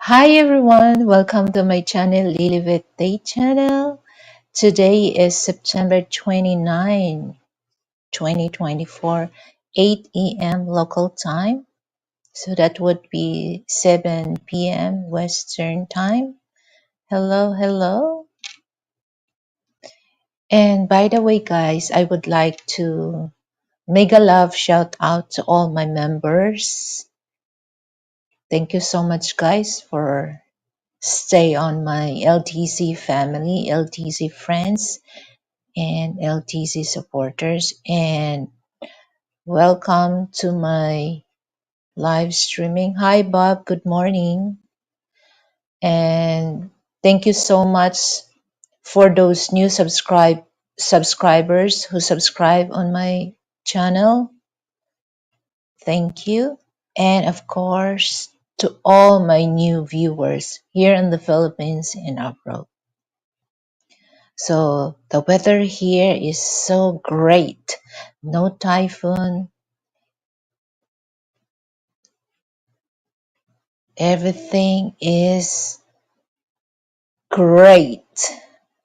Hi everyone, welcome to my channel, Lilibet Day channel. Today is September 29, 2024, 8 a.m. local time. So that would be 7 p.m. Western time. Hello, hello. And by the way, guys, I would like to mega love shout out to all my members. Thank you so much, guys, for stay on my LTC family, LTC friends, and LTC supporters. And welcome to my live streaming. Hi, Bob. Good morning. And thank you so much for those new subscribers who subscribe on my channel. Thank you. And of course, to all my new viewers here in the Philippines and abroad. So the weather here is so great. No typhoon. Everything is great.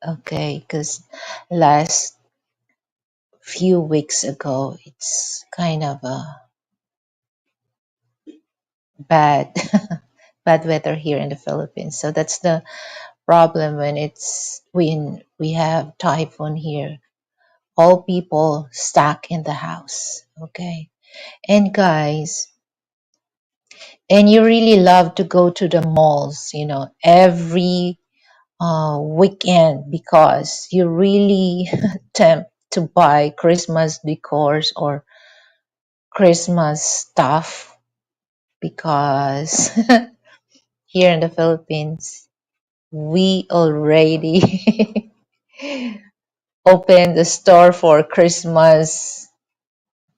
Okay, because last few weeks ago, it's kind of a bad, bad weather here in the Philippines. So that's the problem when it's when we have typhoon here. All people stuck in the house. Okay, and guys, and you really love to go to the malls, every weekend because you really tempt to buy Christmas decors or Christmas stuff because here in the Philippines, we already opened the store for Christmas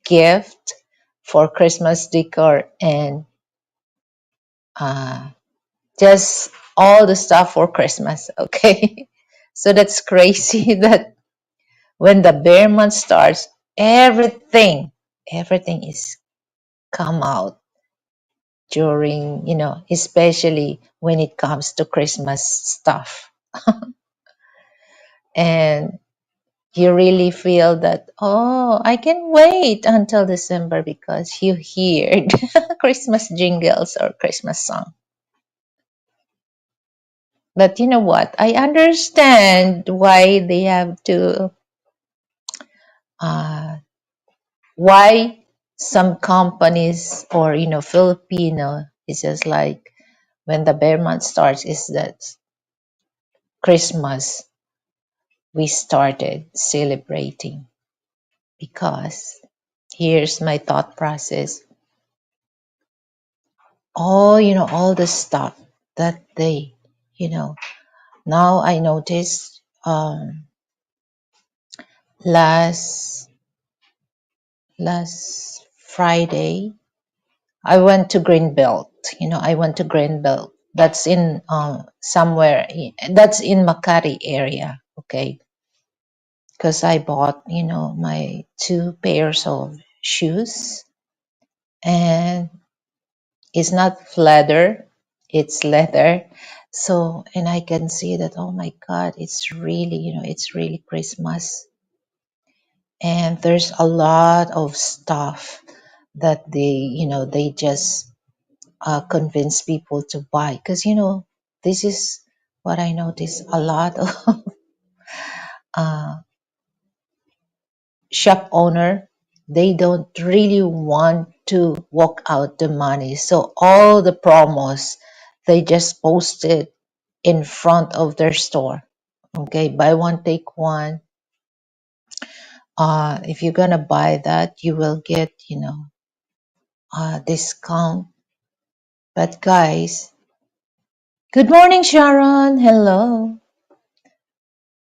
gift, for Christmas decor, and uh, just all the stuff for Christmas. Okay. So that's crazy that when the bear month starts, everything is come out during, especially when it comes to Christmas stuff. And you really feel that, oh, I can wait until December because you hear Christmas jingles or Christmas song. But you know what? I understand why they have to, uh, why some companies or, Filipino is just like when the bear month starts, is that Christmas we started celebrating because here's my thought process. All the stuff that they, you know, now I noticed last last Friday I went to Greenbelt. I went to Greenbelt. That's in somewhere. That's in Makati area. Okay, because I bought my two pairs of shoes, and it's not leather, it's leather. So, and I can see that, oh my God, it's really Christmas. And there's a lot of stuff that they just convince people to buy. Because, this is what I notice a lot of uh, shop owner, they don't really want to walk out the money. So all the promos, they just post it in front of their store. Okay, buy one, take one. If you're gonna buy that, you will get, a discount. But guys, good morning, Sharon. Hello.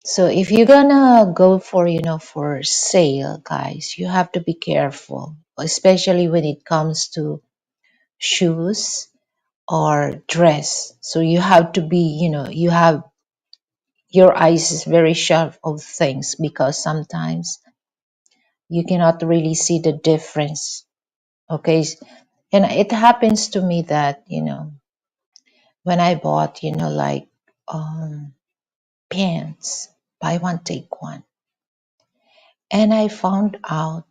So if you're gonna go for, for sale, guys, you have to be careful, especially when it comes to shoes or dress. So you have to be, you have your eyes is very sharp of things because sometimes you cannot really see the difference. Okay. And it happens to me that, when I bought, like um, pants, buy one, take one. And I found out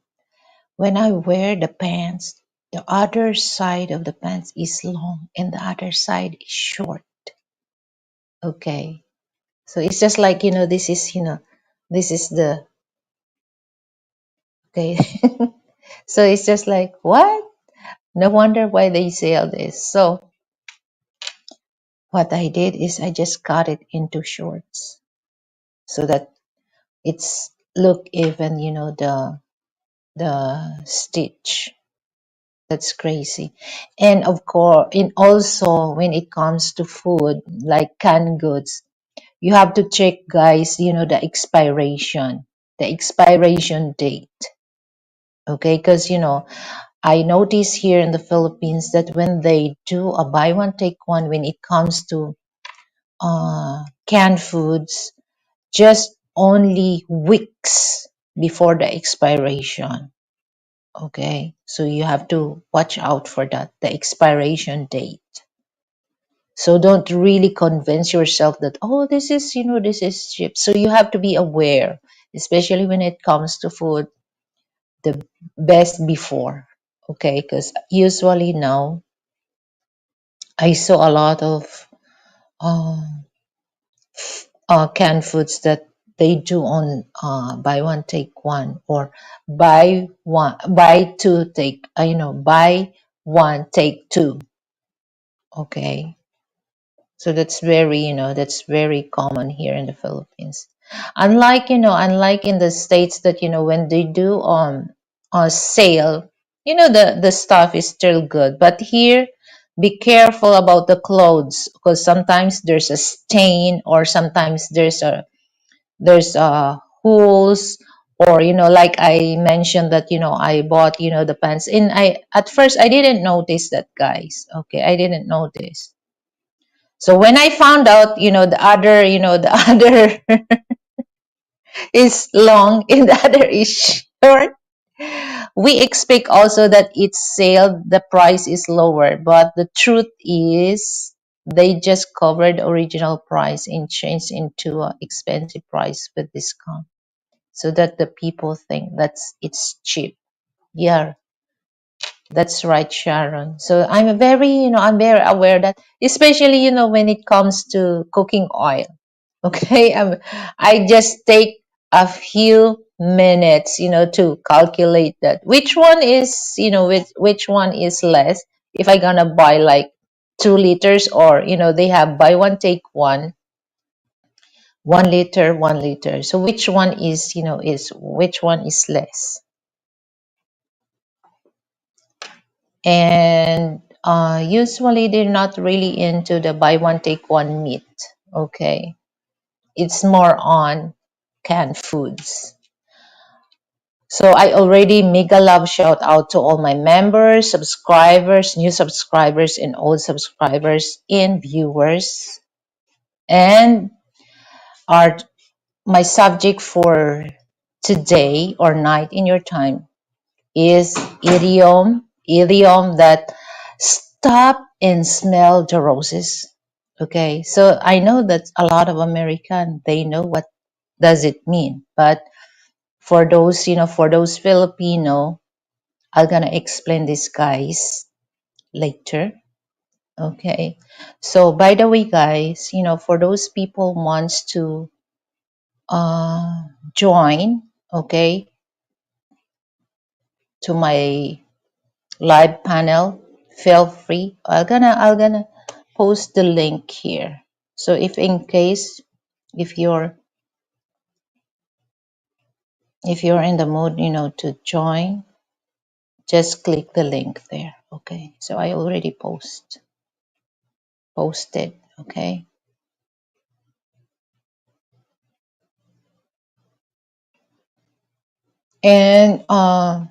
when I wear the pants, the other side of the pants is long and the other side is short. Okay. So it's just like, this is the, okay. So it's just like, what? No wonder why they sell this. So what I did is I just cut it into shorts so that it's look even, the stitch. That's crazy. And of course, and also when it comes to food, like canned goods, you have to check, guys, the expiration date. Okay, because I notice here in the Philippines that when they do a buy one take one, when it comes to canned foods, just only weeks before the expiration. Okay, so you have to watch out for that, the expiration date. So don't really convince yourself that, oh, this is cheap. So you have to be aware, especially when it comes to food, the best before. Okay, because usually now I saw a lot of uh, canned foods that they do on buy one take one, or buy two take buy one take two. Okay, so that's very common here in the Philippines. Unlike in the States, that when they do a sale, the stuff is still good. But here, be careful about the clothes, because sometimes there's a stain, or sometimes there's holes, or like I mentioned that I bought the pants, and I at first I didn't notice that, guys. Okay, I didn't notice. So when I found out, the other is long and the other is short, we expect also that it's sale, the price is lower. But the truth is, they just covered the original price and changed into an expensive price with discount, so that the people think that's it's cheap. Yeah, that's right, Sharon. So I'm very aware that, especially, when it comes to cooking oil. Okay, I just take a few minutes, to calculate that which one is, which one is less. If I gonna buy like 2 liters, or they have buy one take one, 1 liter, 1 liter. So which one is, which one is less? And usually they're not really into the buy one take one meat. Okay, it's more on canned foods. So I already mega love shout out to all my members, subscribers, new subscribers, and old subscribers and viewers. And our my subject for today, or night in your time, is idiom that stop and smell the roses. Okay, so I know that a lot of American, they know what does it mean, but for those Filipino, I'm gonna explain this, guys, later. Okay, so by the way, guys, for those people wants to join, okay, to my live panel, feel free. I'm gonna post the link here. So if in case, if you're if you're in the mood, to join, just click the link there. Okay, so I already posted. Okay, and I'm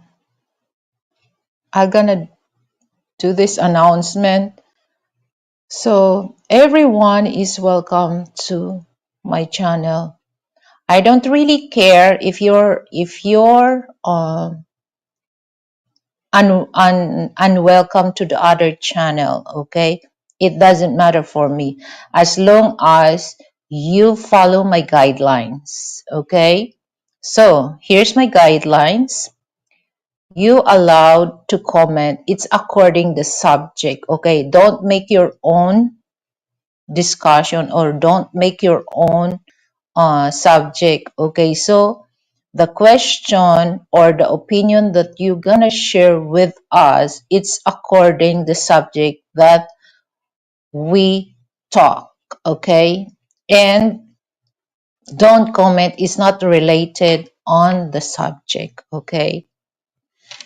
gonna do this announcement. So everyone is welcome to my channel. I don't really care if you're unwelcome to the other channel. Okay, It doesn't matter for me as long as you follow my guidelines. Okay, so here's my guidelines. You allowed to comment. It's according the subject. Okay, don't make your own discussion or don't make your own subject. Okay, so the question or the opinion that you're gonna share with us, it's according the subject that we talk. Okay, and don't comment is not related on the subject. Okay,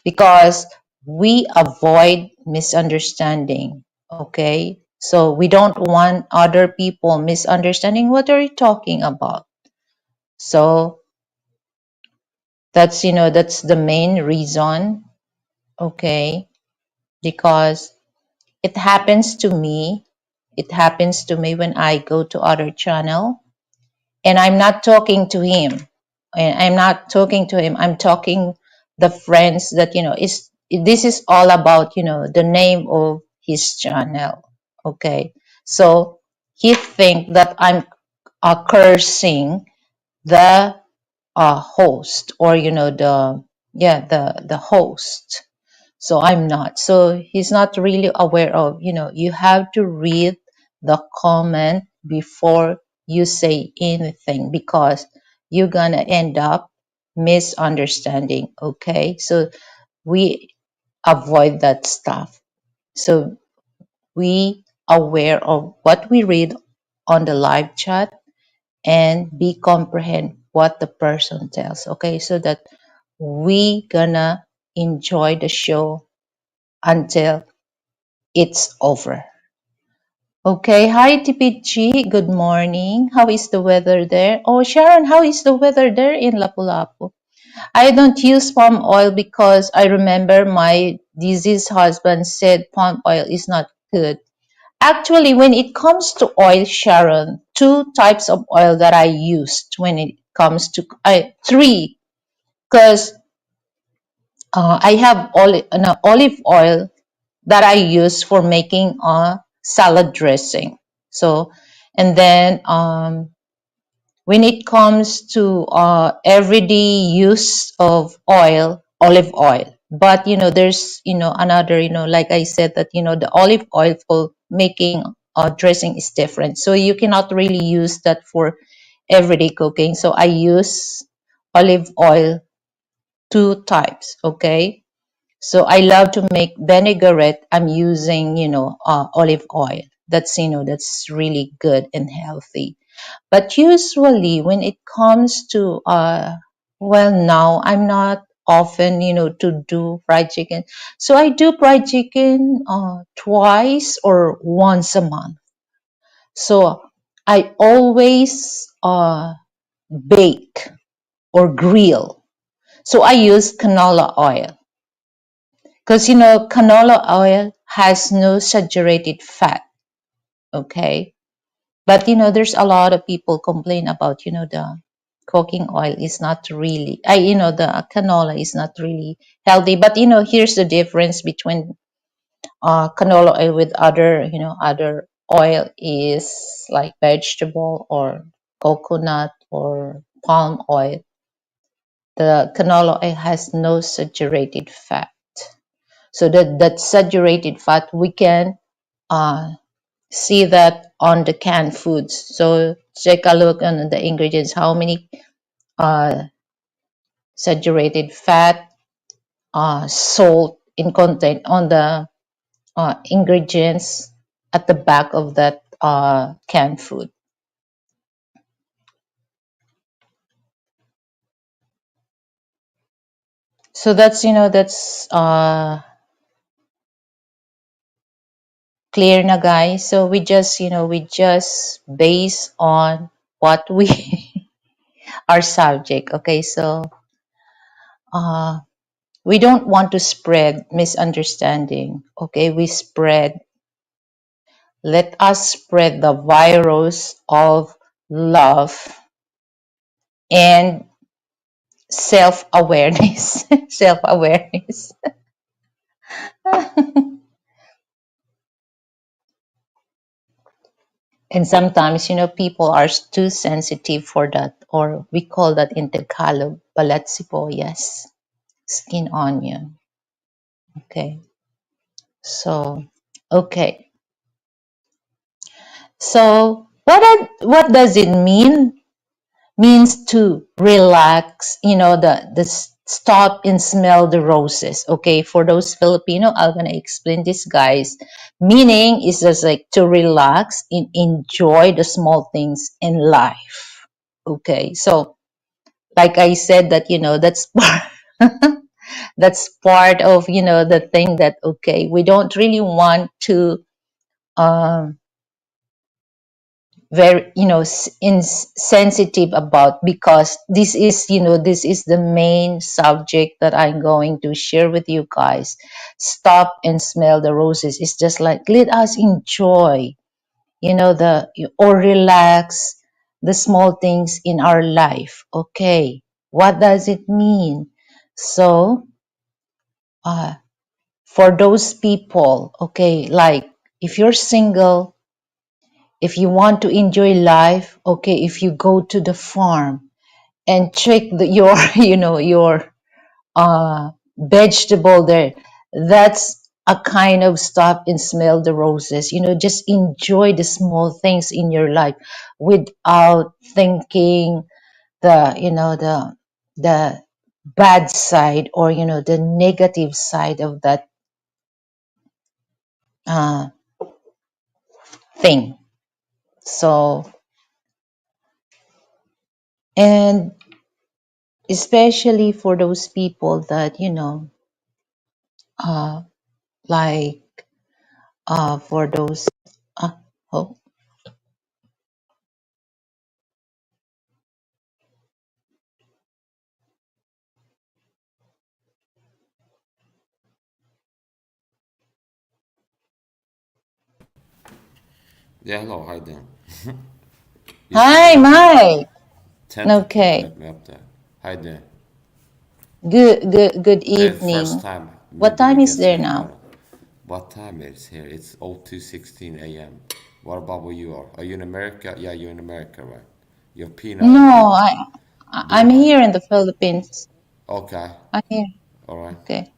because we avoid misunderstanding. Okay, so we don't want other people misunderstanding what are you talking about. So that's that's the main reason. Okay, because it happens to me. It happens to me when I go to other channel and I'm not talking to him. And I'm not talking to him. I'm talking the friends that is this is all about the name of his channel. Okay, so he think that I'm cursing the host or the host. So I'm not. So he's not really aware of you have to read the comment before you say anything because you're gonna end up misunderstanding. Okay, so we avoid that stuff. So we aware of what we read on the live chat and be comprehend what the person tells. Okay, so that we gonna enjoy the show until it's over. Okay, hi TPG, good morning. How is the weather there? Oh, Sharon, how is the weather there in Lapu-Lapu? I don't use palm oil because I remember my deceased husband said palm oil is not good. Actually, when it comes to oil, Sharon, two types of oil that I used when it comes to three, because I have olive oil that I use for making a salad dressing. So, and then when it comes to everyday use of oil, olive oil. But there's another like I said that the olive oil for making dressing is different. So you cannot really use that for everyday cooking. So I use olive oil two types. Okay. So I love to make vinaigrette. I'm using, olive oil. That's really good and healthy. But usually when it comes to, well, now I'm not often, to do fried chicken. So I do fried chicken twice or once a month. So I always bake or grill. So I use canola oil. Because canola oil has no saturated fat, okay? But there's a lot of people complain about the cooking oil is not really, the canola is not really healthy. But here's the difference between canola oil with other oil is like vegetable or coconut or palm oil. The canola oil has no saturated fat. So that saturated fat, we can uh, see that on the canned foods. So take a look on the ingredients, how many uh, saturated fat, salt in content on the ingredients at the back of that canned food. So that's clear na guys. So we just base on what we our subject. Okay, so uh, we don't want to spread misunderstanding. Okay, let us spread the virus of love and self-awareness. Self-awareness. And sometimes, people are too sensitive for that, or we call that in Tagalog, balat sibuyas, skin onion. Okay. So, okay. So, what does it mean? Means to relax, stop and smell the roses. Okay, for those Filipino, I'm gonna explain this, guys. Meaning is just like to relax and enjoy the small things in life. Okay, so like I said, that that's that's part of the thing that, okay, we don't really want to um very insensitive about, because this is the main subject that I'm going to share with you guys. Stop and smell the roses. It's just like, let us enjoy, the or relax the small things in our life. Okay, what does it mean? So uh for those people, okay, like if you're single, if you want to enjoy life, okay, if you go to the farm and check your your vegetable there, that's a kind of stop and smell the roses. Just enjoy the small things in your life without thinking the bad side, or the negative side of that uh, thing. So, and especially for those people that uh like for those uh, oh, Yeah, hello, hi there. You said hi you have Mike. tentative, Okay, let me up there. Hi there. good Hey, first evening. time me What being a time is guest there here. now? What time is here? It's 02:16 a.m. What about where you are? Are you in America? Yeah, you're in America, right? You have peanut and No, blue, blue I'm high. here in the Philippines. Okay, I'm here. all right. Okay,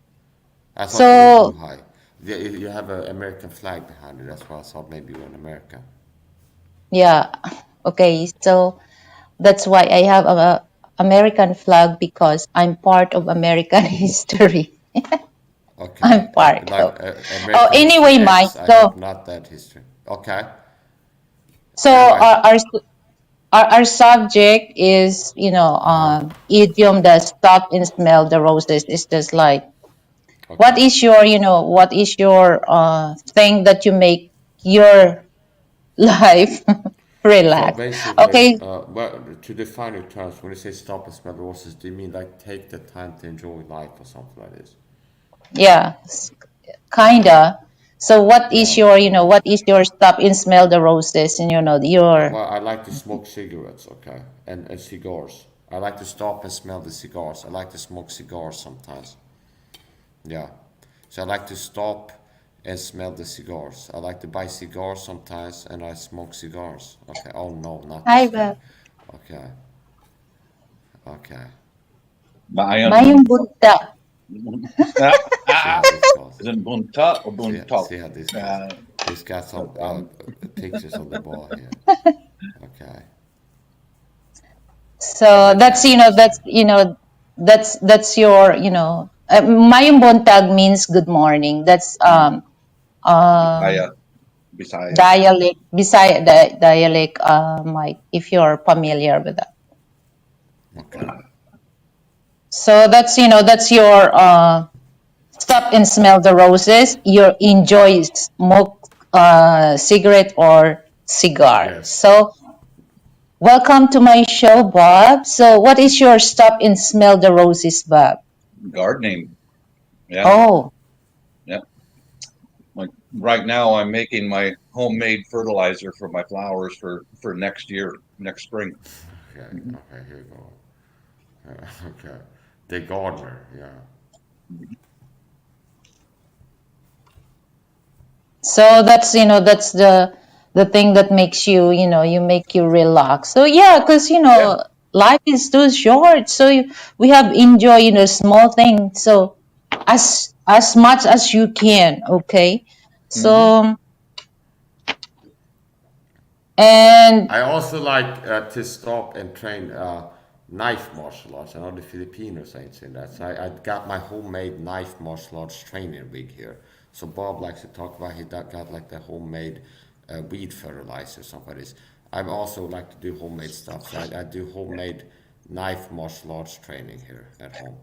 I thought you were blue so high. Yeah, you have an American flag behind it. That's why I thought maybe you were in America. yeah, okay, so that's why I have a American flag, because I'm part of American history. Okay, I'm part like of. Oh, American History anyway, Mike. X. I hope So not that history. Okay. so Anyway, our subject is, idiom that stop and smell the roses. It's just like, what okay. is your, what is your thing that you make your life So relax? basically, Okay, well, to define your terms, when you say stop and smell the roses, do you mean like take the time to enjoy life or something like this? yeah, kinda. So what is Yeah, your, all right. what is your stop and smell the roses, and your. Well, I like to smoke cigarettes, okay, and cigars. I like to stop and smell the cigars. I like to smoke cigars sometimes. Yeah. So I like to stop and smell the cigars. I like to buy cigars sometimes and I smoke cigars. Okay. Oh no, not Hi, this thing. Beth. Okay. Okay. Mayon Mayong buntot. bunta. See how this goes. Is it bunta or See, buntot? see how this goes. Uh, He's got some so, pictures on the ball here. Okay. I So bet you that's, have this here. that's your, mayong buntag means good morning. That's Bisaya. Bisaya. dialect, dialect, Mike, if you're familiar with that. Okay. So that's, that's your stop and smell the roses. You enjoy smoke cigarette or cigar. Yes. So welcome to my show, Bob. So what is your stop and smell the roses, Bob? Gardening. Yeah. Oh, Yeah. Like right now, I'm making my homemade fertilizer for my flowers for next year, next spring. Okay. Okay. Here we go. Okay. The gardener. Yeah. so that's, that's the thing that makes you, you make you relax. So yeah, because Yeah. life is too short. So we have enjoy, small things. So as much as you can, okay. Hmm. So and I also like to stop and train knife martial arts. I know the Filipinos ain't saying that. So I got my homemade knife martial arts training rig here. So Bob likes to talk about got like the homemade weed fertilizer, something like this. I also like to do homemade stuff. So I do homemade knife martial arts training here at home.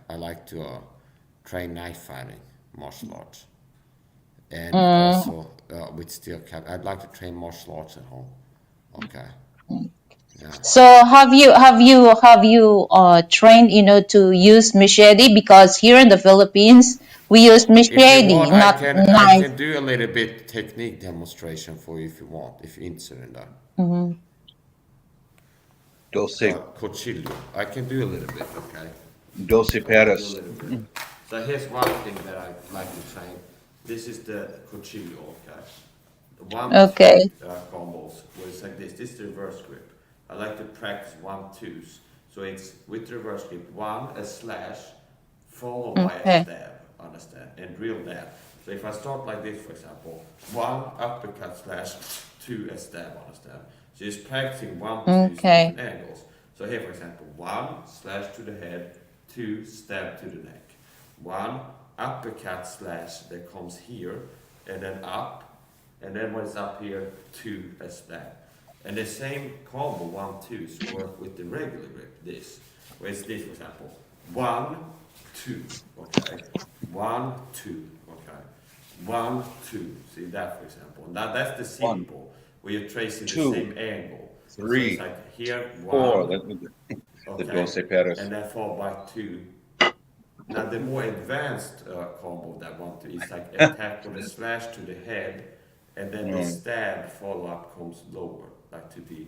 I like to train knife fighting martial arts and mm, also with steel cap. I'd like to train martial arts at home. Okay. Yeah. so have you trained, to use machete, because here in the Philippines we use If you machete, want, not I knife. can do a little bit technique demonstration for you if you want, if you're interested in that. Mhm. Doce, Cuchillo. I can do a little bit. Okay. Doce I can do a Paris. little bit. So here's one thing that I like to train. This is the Cuchillo. Okay. One, two Okay. combos where it's like this. This is the reverse grip. I like to practice one, twos. So it's with reverse grip, one, a slash, followed by a Okay. stab, understand? And drill that. So if I start like this, for example, one uppercut slash, two, a stab, understand? So it's practicing one, two Okay. different angles. So here, for example, one, slash to the head, two, stab to the neck. One, uppercut slash that comes here, and then up, and then when it's up here, two a stab. And the same combo, one, twos, work with the regular grip, this. Where it's this, for example, one, two, okay, one, two, okay, one, two. See that, for example. Now that's the One, simple, where you're tracing the two, same angle. So it's three, like here, four. one, The okay, Doce Paris. and then followed by two. Now the more advanced combo that want to is like attack with a slash to the head, and then the Mm. stab follow up comes lower, like to the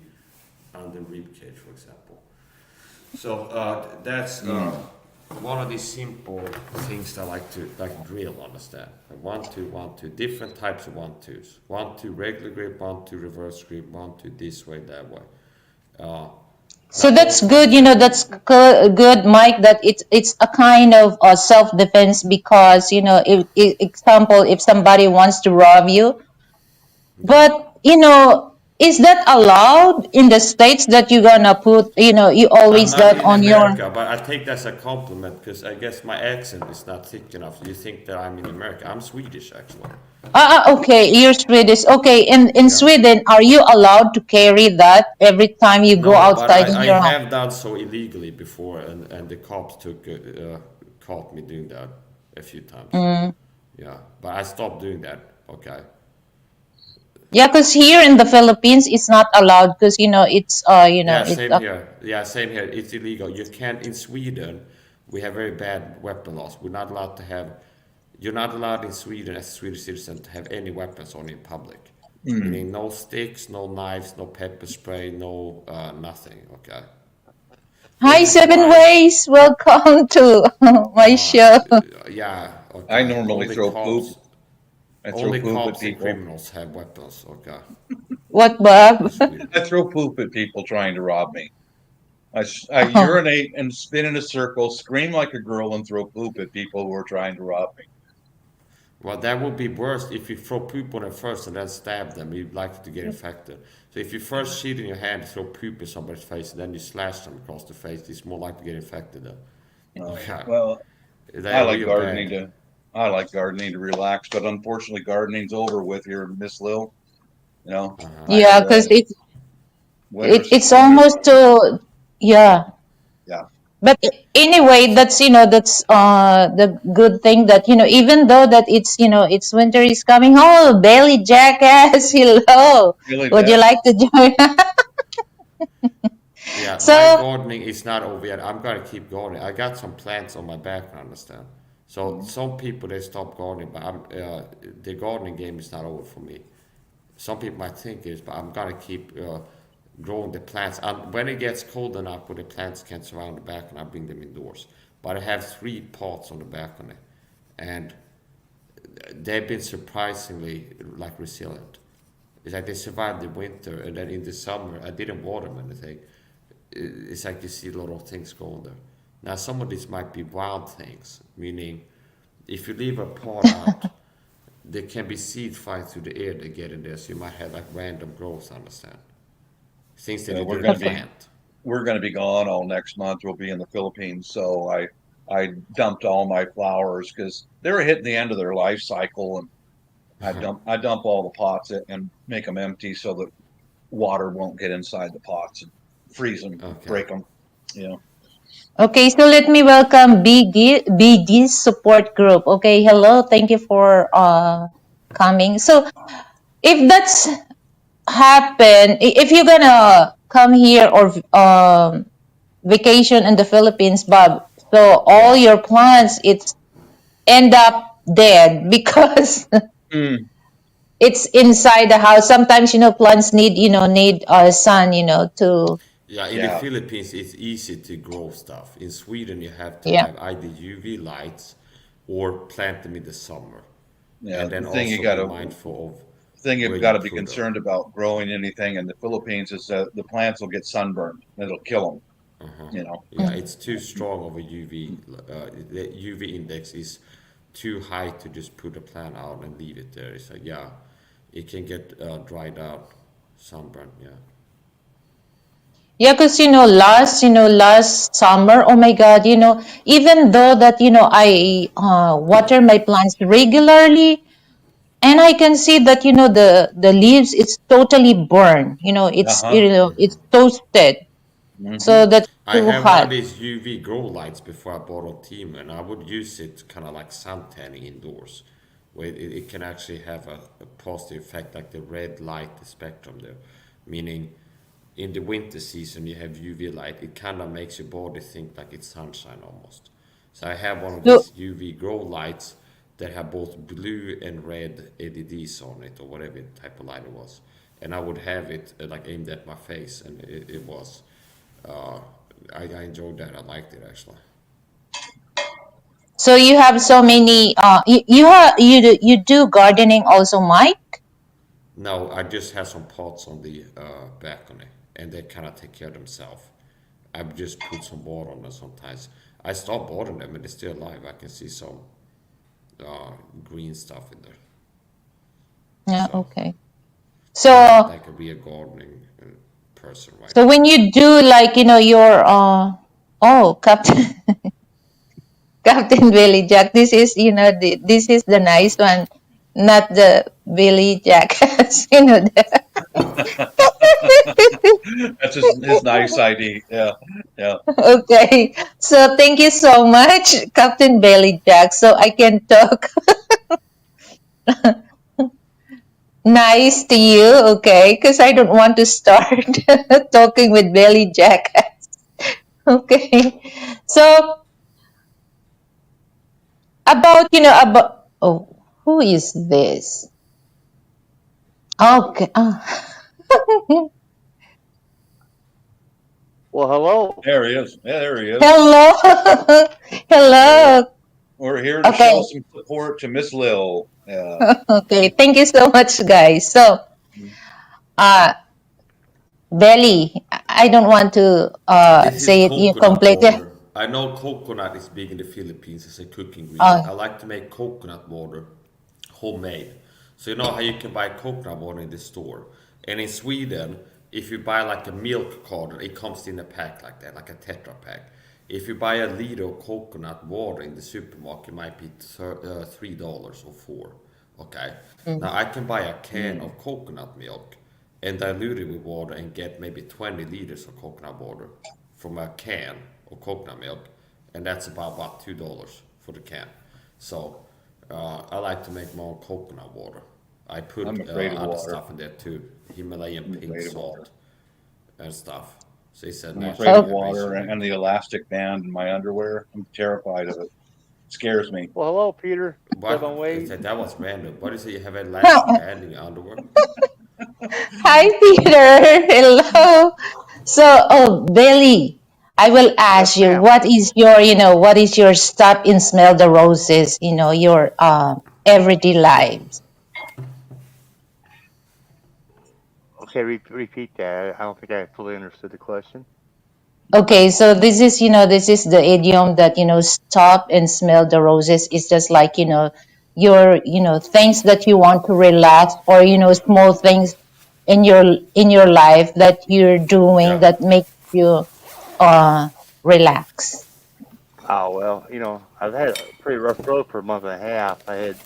under rib cage, for example. So that's Mm. one of these simple things that I like to drill. Understand? One, two, different types of one twos. One, two regular grip, one, two reverse grip, one, two this way, that way. Uh, So now that's those are good, that's good, Mike, that it's a kind of self-defense, because, if example, if somebody wants to rob you, yeah. but, is that allowed in the States, that you're gonna put, you I'm always not that in on your, America, but I take that as a compliment because I guess my accent is not thick enough. You think that I'm in America? I'm Swedish, actually. okay, you're Swedish. Okay, in Yeah. Sweden, are you allowed to carry that every time you go No, but outside in I your home? have done so illegally before, and the cops caught me doing that a few times. Mm. Yeah, but I stopped doing that. Okay. Yeah, because here in the Philippines, it's not allowed, because, Yeah, it's same here. Yeah, same here. It's illegal. You can't in Sweden. We have very bad weapon laws. We're not allowed to have. You're not allowed in Sweden as a Swedish citizen to have any weapons on in public. Mm. Meaning no sticks, no knives, no pepper spray, no nothing. Okay. Hi, Which is Seven why, Ways. Welcome to my show. yeah, I okay. normally throw poop. I throw Only poop at cops and people. criminals have weapons. Okay, What, Bob? in Sweden. I throw poop at people trying to rob me. I urinate and spin in a circle, scream like a girl, and throw poop at people who are trying to rob me. Well, that would be worse if you throw poop on them first and then stab them. You'd like to get infected. So if you first shit in your hand, throw poop in somebody's face, and then you slash them across the face, it's more likely to get infected. Then. Okay, Well, I they're like real gardening bad. to. I like gardening to relax, but unfortunately, gardening's over with here, Miss Lil. You know, I Yeah, had because it's winters. almost to, yeah. Yeah, But anyway, that's the good thing, that, even though that it's winter is coming. Oh, Bailey Jackass, hello. really, Would you Jack. like to join? Yeah, my So, gardening is not over yet. I'm gonna keep gardening. I got some plants on my back, I understand. So some people they stop gardening, but the gardening game is not over for me. Some people might think it is, but I'm gonna keep growing the plants. When it gets cold enough where the plants can surround the balcony, I bring them indoors. But I have 3 pots on the balcony, and they've been surprisingly like resilient. It's like they survived the winter, and then in the summer, I didn't water them anything. It's like you see a lot of things going there. Now, some of these might be wild things, meaning if you leave a pot out, there can be seed flying through the air that get in there, so you might have like random growth, understand? Things that Yeah, you we're didn't gonna be plant. we're gonna be gone all next month. We'll be in the Philippines, so I dumped all my flowers because they were hitting the end of their life cycle, and I dump all the pots and make them empty so that water won't get inside the pots and freeze them, Okay. break them. You know. Okay, so let me welcome BD's support group. Okay, hello, thank you for coming. So if that's happen, if you're gonna come here or vacation in the Philippines, Bob, so Yeah. all your plants it's end up dead because Mm, it's inside the house. Sometimes plants need sun to Yeah, in the yeah. Philippines, it's easy to grow stuff. In Sweden, you have to yeah. have either UV lights or plant them in the summer. Yeah. And then also be mindful of The thing where you've got you to be put them. concerned about growing anything in the Philippines is that the plants will get sunburned. It'll kill them. Uh-huh. You know. Yeah, it's too strong of a UV. The UV index is too high to just put a plant out and leave it there. It's like, yeah, it can get dried out, sunburn. Yeah. Yeah, because last summer, oh my God, even though that I water my plants regularly, and I can see that the leaves it's totally burned. It's Uh-huh. it's toasted, Hmm. so that's I too have one of hot. these UV grow lights before I bought on Temu, and I would use it kind of like sun tanning indoors, where it can actually have a positive effect, like the red light the spectrum there. Meaning, in the winter season, you have UV light, it kind of makes your body think like it's sunshine almost. So I have one of So these UV grow lights that have both blue and red LEDs on it, or whatever type of light it was. And I would have it like aimed at my face, and it was. Uh, I enjoyed that. I liked it actually. so you have so many. You do gardening also, Mike? No, I just have some pots on the balcony, and they kind of take care of themselves. I just put some water on them sometimes. I stopped watering them, and they're still alive. I can see some green stuff in there. Yeah. So Okay. I'm not So like a real gardening person right so now. when you do like your Captain Captain Billy Jack, this is this is the nice one, not the Billy Jack. The, That's his nice ID. Yeah. Yeah. okay. So thank you so much, Captain Billy Jack. So I can talk nice to you, okay? Because I don't want to start talking with Billy Jack. Okay. So about who is this? Okay. Well, hello. There he is. Yeah, there he is. Hello. We're, Hello. we're here to Okay. show some support to Miss Lil. Yeah. Okay. Thank you so much, guys. So, uh, Belly, I don't want to This is say it you coconut completely. water. I know coconut is big in the Philippines as a cooking ingredient. Uh, I like to make coconut water homemade. So you know how you can buy coconut water in the store. And in Sweden, if you buy like a milk carton, it comes in a pack like that, like a Tetra pack. If you buy a liter of coconut water in the supermarket, it might be $3 or four. Okay. mm, Now I can buy a can Mm. of coconut milk and dilute it with water and get maybe 20 liters of coconut water from a can of coconut milk, and that's about what $2 for the can. So I like to make my own coconut water. I I'm put afraid of other water. stuff in there too, Himalayan I'm pink afraid of water. salt and stuff. So it's a I'm natural afraid of oh, water hydration. and the elastic band in my underwear. I'm terrified of it. Scares me. Well, hello, Peter. Kevin What? Wade. That was random. What is it? You have an elastic band in your underwear? Hi, Peter. Hello. So, Belly, I will Yes, ask you, ma'am. what is your stop and smell the roses, your everyday lives? Okay, repeat that. I don't think I fully understood the question. Okay, so this is, this is the idiom that, stop and smell the roses. It's just like, your, things that you want to relax, or, small things in your life that you're doing Yeah. that make you relax. Oh well, I've had a pretty rough road for a month and a half. I had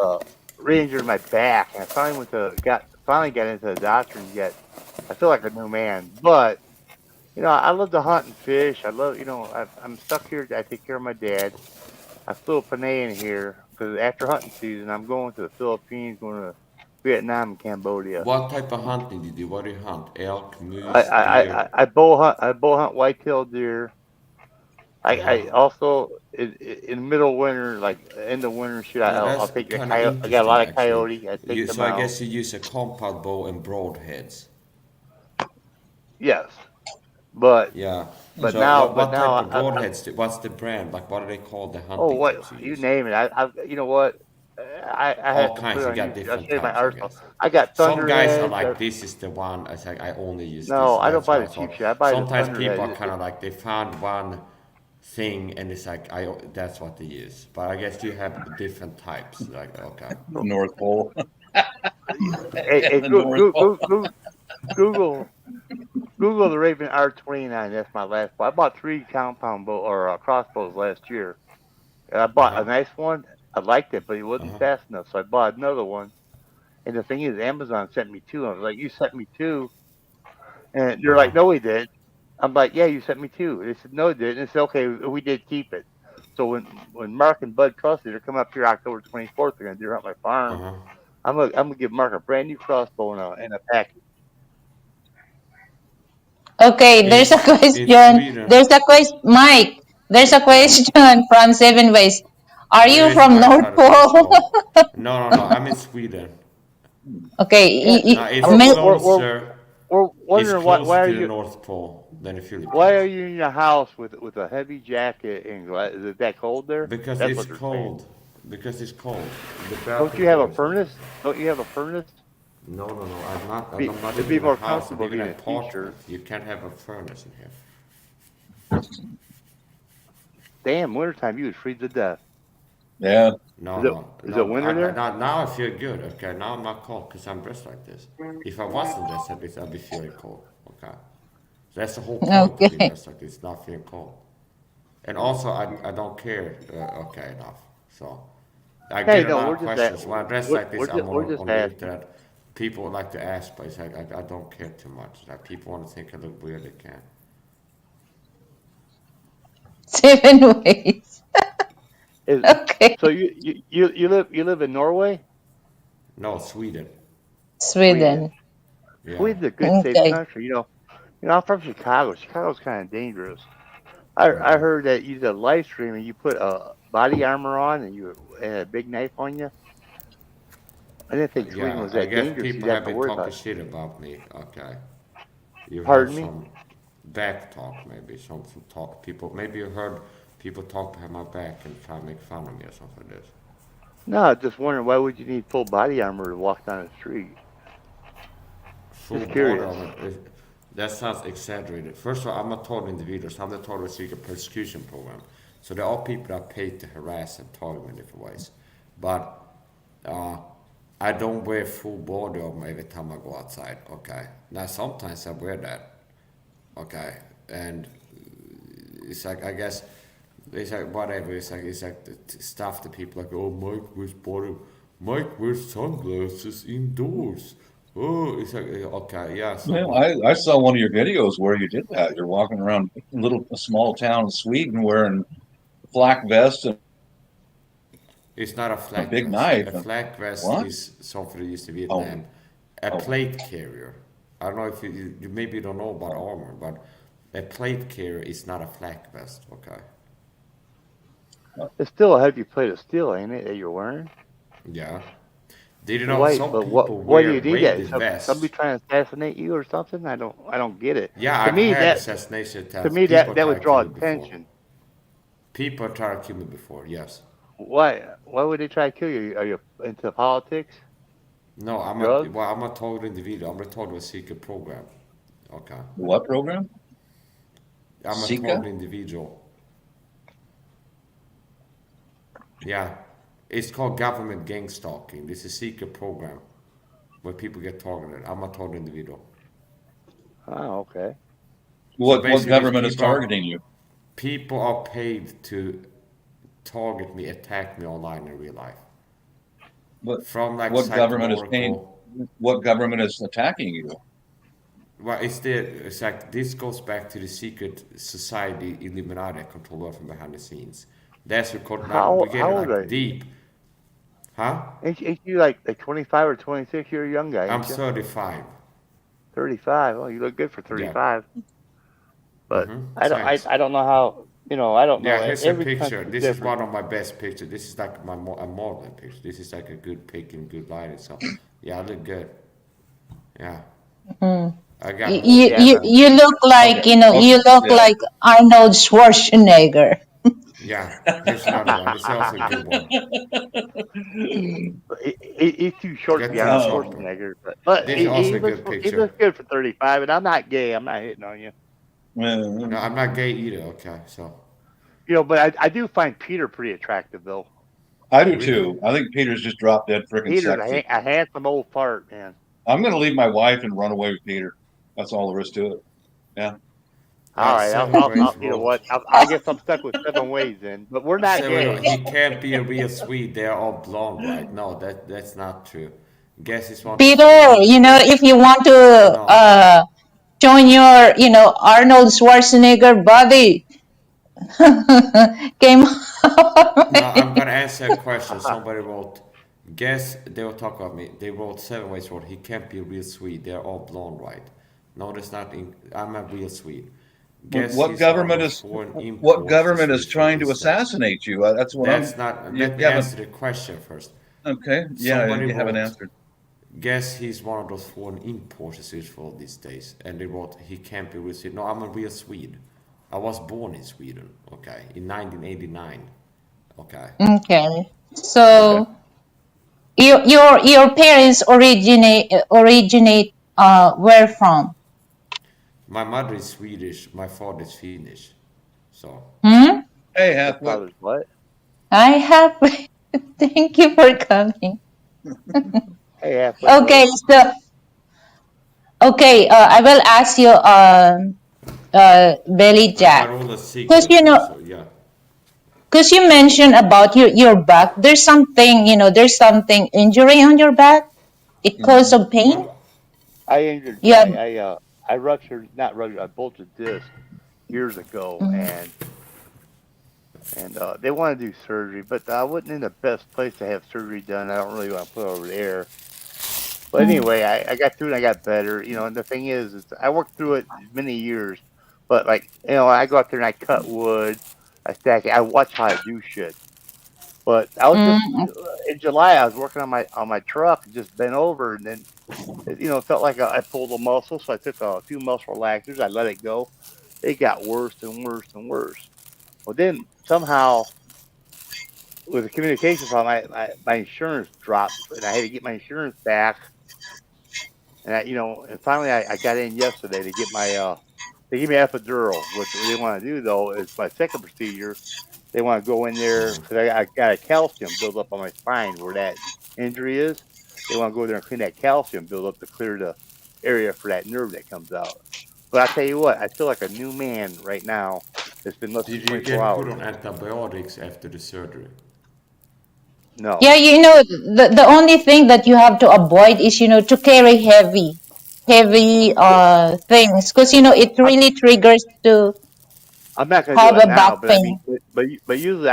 uh, re-injured my back, and I finally got into the doctor and yet I feel like a new man. But I love to hunt and fish. I love, I'm stuck here. I take care of my dad. I flew a Panay in here because after hunting season, I'm going to the Philippines, going to Vietnam and Cambodia. What type of hunting do you do? What do you hunt? Elk, I moose, I I, deer? I bow hunt. I bow hunt whitetail deer. Uh-huh. I also in the middle of winter, like end of winter, shit. Now I'll that's take a kind of coyote. I got a interesting, lot of actually. coyote. I take You, them so I out. guess you use a compound bow and broadheads. Yes, but Yeah. but So now what type of I'm broadheads? What's the brand? Like, what do they call the oh hunting what tips you you use? name it. I you know what I have All to put kinds. it You on got YouTube. I'll different show you my types, I arsenal. guess. I got Some guys are thunderheads. like, this is the one. It's like, I only use this. No, I don't That's buy what I the cheap thought. shit. I buy the Sometimes people are thunderhead. kind of like, they found one thing and it's like, that's what they use. But I guess you have different types. Like, okay. The North Pole. Hey, The North Pole. Google Google the Raven R29. That's my last bow. I bought 3 compound bow or crossbows last year. And I bought a Uh-huh. nice one. I liked it, but it wasn't Uh-huh. fast enough, so I bought another one. And the thing is, Amazon sent me two. I was like, "You sent me two?" And they're Uh-huh. like, "No, we did." I'm like, "Yeah, you sent me two." They said, "No, we didn't." They said, "Okay, we did keep it." So when Mark and Bud Crossley they're coming up here October 24th, they're gonna deer hunt my farm. Uh-huh. I'm gonna give Mark a brand new crossbow and a package. Okay, there's a In question. Sweden, There's a question, Mike. There's a yeah. question from Seven Ways. Are Oh, you it's from my North side of the North Pole? Pole. No, no, no. I'm in Sweden. Okay, Yeah, Now, it's we're we're we're, we're, closer. we're It's wondering closer why are to the you North Pole than the why are Philippines. you in your house with a heavy jacket and is it that cold there? Because That's it's what they're saying. cold. Because it's cold. The Don't bathroom you have a door is open. furnace? Don't you have a furnace? No, no, no. I'm not. Be, I'm not it'd even be in a more house. I comfortable live in being an a t-shirt. apartment. You can't have a furnace in here. Damn, wintertime you would freeze to death. Yeah. No, Is it no, is it no. winter there? Now I feel good. Okay, now I'm not cold because I'm dressed like this. If I wasn't dressed like this, I'd be feeling cold. Okay, so that's the whole point of being Okay. dressed like this, not feeling cold. And also, I don't care. Okay, enough. So I Hey, get a no, lot we're of just at questions when I dress like this. I'm we're just on the asking. internet. People like to ask, but it's like I don't care too much. Like people want to think I look weird, they can. 7 Ways. Is Okay. so you live in Norway, No, Sweden. Sweden. Sweden. Yeah. Sweden's a good safe Okay. country. I'm from Chicago. Chicago's kind of dangerous. I Uh-huh. heard that you did a live stream and you put a body armor on and you had a big knife on you. I didn't think Sweden Yeah, was I that guess dangerous. You'd people have have to been worry talking about. shit about me. Okay. You heard Pardon me? some back talk, maybe. Some talk. People, maybe you heard people talk behind my back and try to make fun of me or something like this. No, just wondering why would you need full body armor to walk down the street? Full Just border curious. of it. That sounds exaggerated. First of all, I'm not total individual. So I'm not total secret persecution program. So there are people that pay to harass and target me in different ways. But uh, I don't wear full body armor every time I go outside. Okay. Now sometimes I wear that. Okay. And it's like I guess it's like whatever. It's like the stuff that people like. Oh, Mike wears sunglasses indoors. Oh, it's like okay, yeah. So, Well, but I saw one of your videos where you did that. You're walking around a small town in Sweden wearing a flak vest and it's not a a flak big vest. knife. A And flak vest what? is something that used to Oh, Vietnam. A oh, plate carrier. I don't know if you maybe don't know about oh. armor, but a plate carrier is not a flak vest. Okay. It's still a heavy plate of steel, ain't it, that you're wearing? Yeah. Did you know Why? some But people why do wear you need that? Is weighted somebody vests? trying to assassinate you or something? I don't get it. Yeah, To I've me, had that assassination to attempts. me that People that try would to kill draw me before. attention. People try to kill me before. Yes. Why would they try to kill you? Are you into politics? No, Drugs? well, I'm not talking individual. I'm not talking a secret program. Okay. What program? I'm a Sika? total individual. Yeah. It's called government gang stalking. This is a secret program where people get targeted. I'm a total individual. Oh, okay. So What basically, government is targeting you? people are paid to target me, attack me online in real life. What From like what government is paying? psychological. What government is attacking you? Well, it's like this goes back to the secret society Illuminati control from behind the scenes. That's what we get How it old are like you? deep, huh? Ain't you like 25 or 26? You're a young guy, I'm ain't you? 35. 35. Oh, you look good for Yeah. 35. But Thanks. I don't know how, I don't know. Yeah, here's a Every picture. country's This is different. one of my best pictures. This is like a modeling picture. This is like a good pic and good lighting. So, yeah, I look good. Yeah, Mm. I You, got you more. Yeah, you man. you look like, Okay. you Okay. look Yeah. like Arnold Schwarzenegger. Yeah, here's another one. It's also a good one. He's too short to Get be things Arnold Oh. sharper. Schwarzenegger, but This is also a good he picture. looks good for 35. And I'm not gay. I'm not hitting on you. No, Mm. I'm not gay either. Okay, so But I do find Peter pretty attractive though. I do really, too. I think Peter's just drop dead freaking Peter's sexy. a handsome old fart, man. I'm gonna leave my wife and run away with Peter. That's all there is to it. Yeah. All right, Seven Ways you know wrote. what? I guess I'm stuck with 7 ways then. But we're not Seven Ways gay. wrote. He can't be a real Swede. They're all blonde, right? No, that's not true. Guess he's one of those four Peter, imports. if you want to No, join your, Arnold Schwarzenegger body, came. no, I'm gonna answer a question. Somebody wrote. Guess they were talking about me. They wrote 7 Ways wrote. He can't be a real Swede. They're all blonde, right? No, that's not. I'm a real Swede. Guess What he's one of government those is foreign what imports the government is Swedish people trying to dislike. assassinate you? That's what I'm. That's not. You Let me haven't. answer the question first. Okay. Yeah. Somebody You haven't wrote, answered. guess he's one of those foreign imports the Swedish for these days. And they wrote, he can't be real Swede. No, I'm a real Swede. I was born in Sweden, okay, in 1989, okay. Okay, Okay. so your parents originate where from? My mother is Swedish, my father is Finnish. So, Hmm? Hey, Your Hathaway. father's what? I have. Thank you for coming. Hey, halfway, Okay, what? so I will ask you, Belly and my Jack, role is because secret too, so yeah. you mentioned about your back. There's something injury on your back. It caused Mhm. some pain. What? I injured. You Yeah, have. I ruptured, not ruptured. I bolted disc years ago, Mm, and they want to do surgery, but I wasn't in the best place to have surgery done. I don't really want to put it over there. But mm, anyway, I got through it and I got better. And the thing is I worked through it many years. But like, I go out there and I cut wood, I stack it, I watch how I do shit. But I was just mm, in July. I was working on my truck, and just bent over, and then it felt like I pulled a muscle. So I took a few muscle relaxers. I let it go. It got worse and worse and worse. Well, then somehow with the communication problem, my insurance dropped, and I had to get my insurance back. And and finally I got in yesterday to get my they give me epidural. What they want to do though is my second procedure. They want to go in there because I got a calcium build up on my spine where that injury is. They want to go there and clean that calcium build up to clear the area for that nerve that comes out. But I tell you what, I feel like a new man right now. It's been less than Did you 24 get put hours. on antibiotics after the surgery? No. Yeah, the only thing that you have to avoid is, to carry heavy Yeah, things, because it I'm, really triggers to I'm not gonna do have it a back now, but I mean, pain. but usually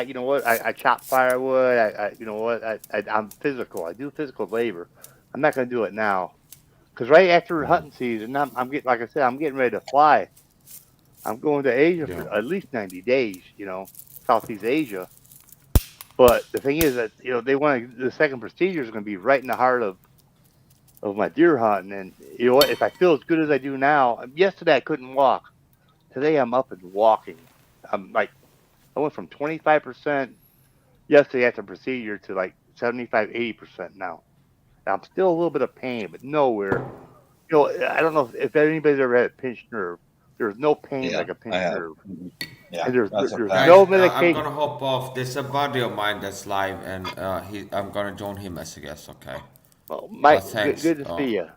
you know what, I chop firewood. You know what, I'm physical. I do physical labor. I'm not gonna do it now because right after hunting season, I'm getting like I said, I'm getting ready to fly. I'm going to Asia Yeah. for at least 90 days. Southeast Asia. But the thing is that they want the second procedure is going to be right in the heart of my deer hunting, and you know what? If I feel as good as I do now, yesterday I couldn't walk. Today I'm up and walking. I'm like I went from 25% yesterday after procedure to like 75, 80% now. I'm still a little bit of pain, but nowhere. You know, I don't know if anybody's ever had a pinched nerve. There's no pain Yeah, like a I pinched have. nerve, Yeah, and that's a there's fact. Guys, no I'm medication. gonna hop off. There's a buddy of mine that's live, and I'm gonna join him as a guest. Okay. Well, Mike, Thanks. good to see you.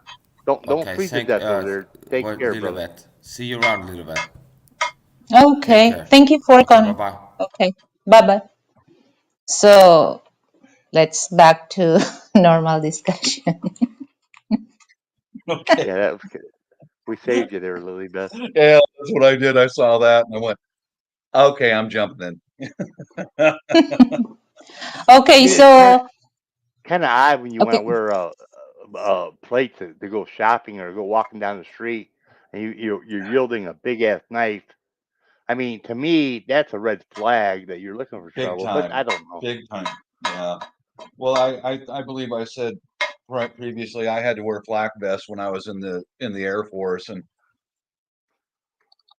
Don't Okay. freeze to Thank. death over there. Take What care, little brother. bit. See you around, little bit. Take Okay. care. Thank you for Okay. Bye coming. bye. Okay. Bye bye. So let's back to normal discussion. Okay. Yeah, that was good. We saved you there, Lily Beth. Yeah, that's what I did. I saw that and I went, okay, I'm jumping in. Okay. I mean, it's So kind of odd when you want okay. to wear plates to go shopping or go walking down the street, and you're yielding a big ass knife. I mean, to me, that's a red flag that you're looking for Big trouble. But time. I don't know. Big time. Yeah. Well, I believe I said previously I had to wear flak vests when I was in the Air Force, and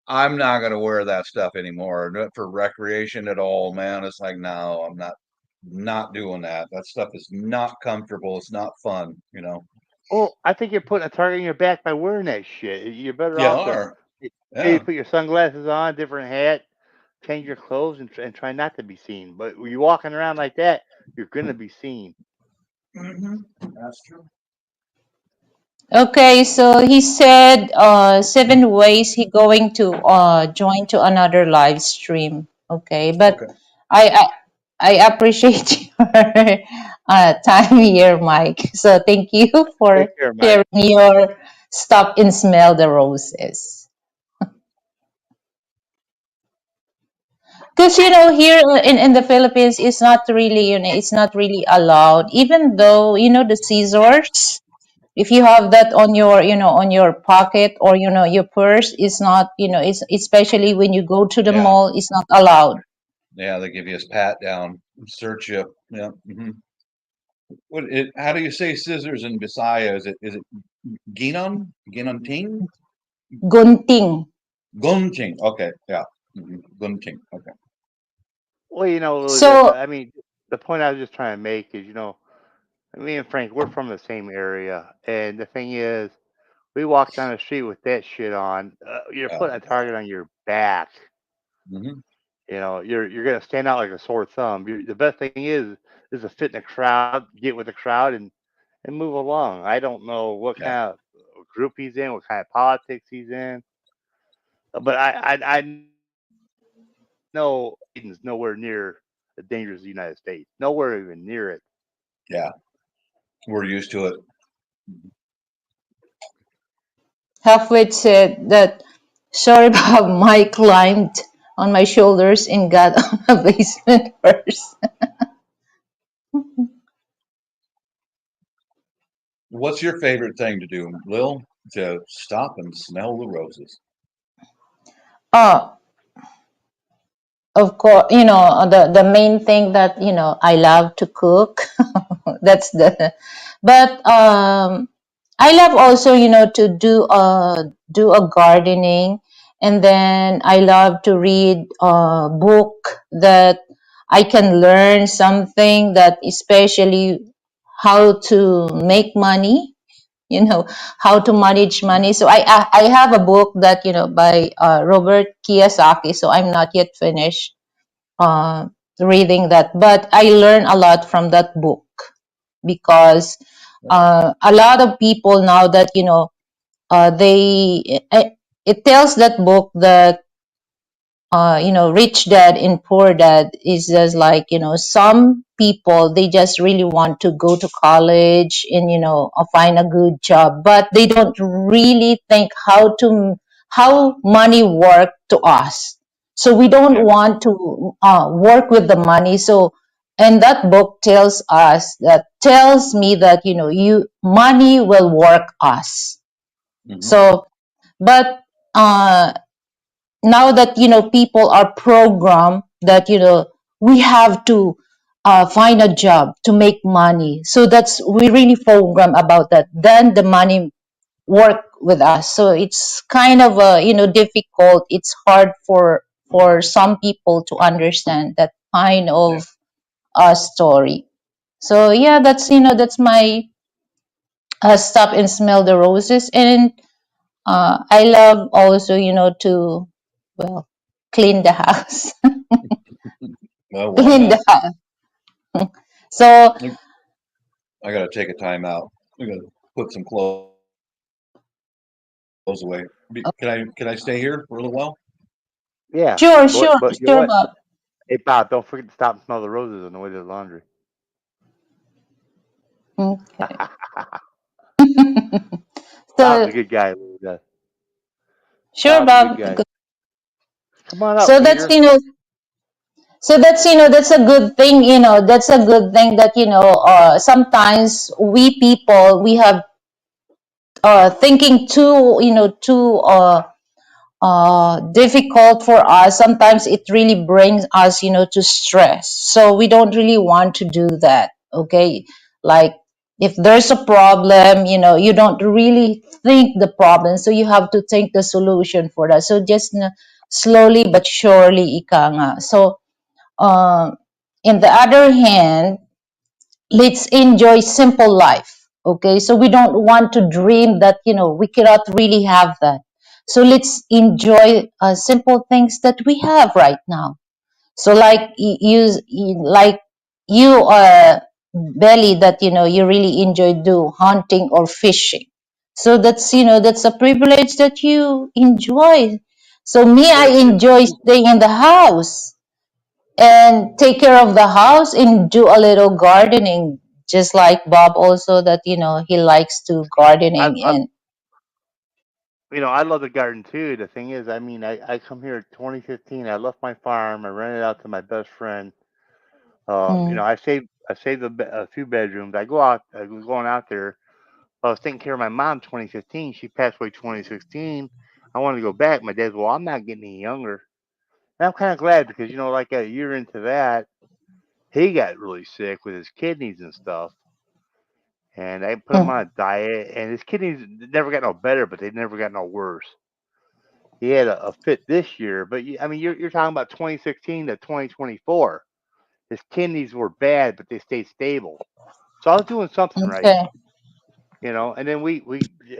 I'm not gonna wear that stuff anymore. Not for recreation at all, man. It's like, no, I'm not doing that. That stuff is not comfortable. It's not fun, you know. Well, I think you're putting a target on your back by wearing that shit. You're better Yeah, off to are. maybe Yeah. put your sunglasses on, different hat, change your clothes, and try not to be seen. But when you're walking around like that, you're gonna be seen. That's true. Okay. So he said 7 ways he going to join to another live stream. Okay. But Okay. I I, I appreciate your time here, Mike. So thank you for Take care, Mike. sharing your stop and smell the roses. Because here in the Philippines, it's not really it's not really allowed. Even though the scissors, if you have that on your on your pocket or your purse, it's not it's especially when you go to the Yeah. mall, it's not allowed. Yeah, they give you a pat down, search you. Yeah. How do you say scissors in Bisaya? Is it Ginon? Ginonting? Gunting. Gunting. Okay. Yeah. Gunting. Okay. Well, Lily Beth, So I mean, the point I was just trying to make is, me and Frank, we're from the same area, and the thing is, we walk down the street with that shit on. You're Yeah. putting a target on your back. hmm You're gonna stand out like a sore thumb. The best thing is to fit in the crowd, get with the crowd, and move along. I don't know what Yeah. kind of group he's in, what kind of politics he's in, but I know Biden's nowhere near as dangerous as the United States. Nowhere even near it. Yeah. We're used to it. halfway said that sorry about Mike climbed on my shoulders and got on a basement first. What's your favorite thing to do, Lil? To stop and smell the roses. Oh, of course, the main thing that I love to cook. That's but I love also to do a gardening, and then I love to read a book that I can learn something, that especially how to make money, how to manage money. So I have a book that by Robert Kiyosaki. So I'm not yet finished uh, reading that, but I learn a lot from that book, because a lot of people now that they it tells that book that rich dad and poor dad is just like some people, they just really want to go to college and find a good job, but they don't really think how money work to us. So we don't Yeah. want to work with the money. So and that book tells me that you money will work us. hmm So but uh now that people are programmed that we have to find a job to make money, so that's we really program about that, then the money work with us. So it's kind of difficult, it's hard for some people to understand that kind Yeah. of story. So yeah, that's my stop and smell the roses. And I love also, to, well, clean the house. Well, why Clean not? the house. So, I gotta take a time out. I gotta put some clothes away. Can I stay here for a little while? Yeah, sure, sure, but you know sure, what? Bob. Hey, Bob, don't forget to stop and smell the roses on the way to the laundry. Okay. Bob's So, a good guy. sure, Bob's a good Bob. guy. Come on up, So that's, Peter. that's a good thing, that's a good thing that, sometimes we people, we have thinking too, difficult for us. Sometimes it really brings us, to stress. So we don't really want to do that. Okay. Like if there's a problem, you don't really think the problem. So you have to think the solution for that. So just slowly but surely, ika nga. So, um, in the other hand, let's enjoy simple life. Okay, so we don't want to dream that, we cannot really have that. So let's enjoy simple things that we have right now. So like like you, Belly, that you really enjoy do hunting or fishing. So that's a privilege that you enjoy. So me, I Hey, enjoy staying in the house and take care of the house and do a little gardening, just like Bob also, that he likes to gardening. I And I love the garden too. The thing is, I mean, I come here in 2015. I left my farm. I rented it out to my best friend. mm, I saved a few bedrooms. I was going out there. I was taking care of my mom 2015. She passed away 2016. I wanted to go back. My dad's, well, I'm not getting any younger. And I'm kind of glad because, like a year into that, he got really sick with his kidneys and stuff. And I put him mm, on a diet, and his kidneys never got no better, but they never got no worse. He had a fit this year, but I mean, you're talking about 2016 to 2024. His kidneys were bad, but they stayed stable. So I was doing something right, okay, And then we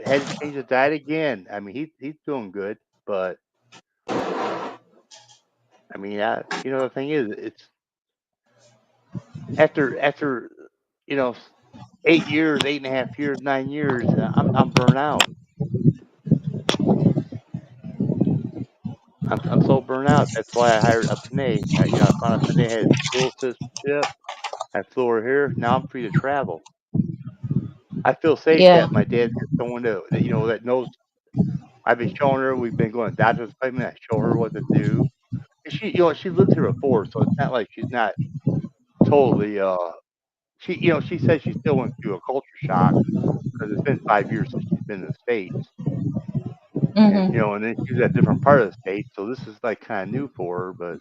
had to change the diet again. I mean, he's doing good, but I mean, the thing is, it's after you know 8 years, 8.5 years, 9 years, I'm burnt out. I'm so burnt out. That's why I hired a Panay. I found a Panay had dual citizenship. I flew her here. Now I'm free to travel. I feel safe yeah, that my dad's got someone that knows. I've been showing her. We've been going to doctor's appointment. I show her what to do. And she lived here before, so it's not like she's not totally. She says she still went through a culture shock because it's been 5 years since she's been in the states, and hmm, and then she was at a different part of the state, so this is like kind of new for her. But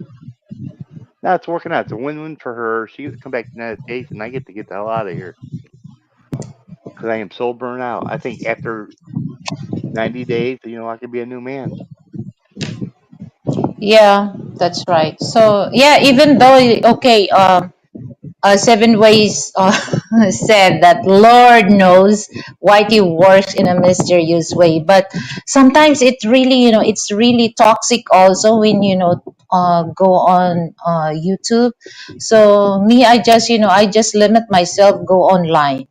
now it's working out. It's a win-win for her. She gets to come back to the United States, and I get the hell out of here because I am so burnt out. I think after 90 days, I could be a new man. yeah, that's right. So yeah, even though, okay, 7 ways said that Lord knows why he works in a mysterious way, but sometimes it's really toxic also when go on YouTube. So me, I just limit myself go online.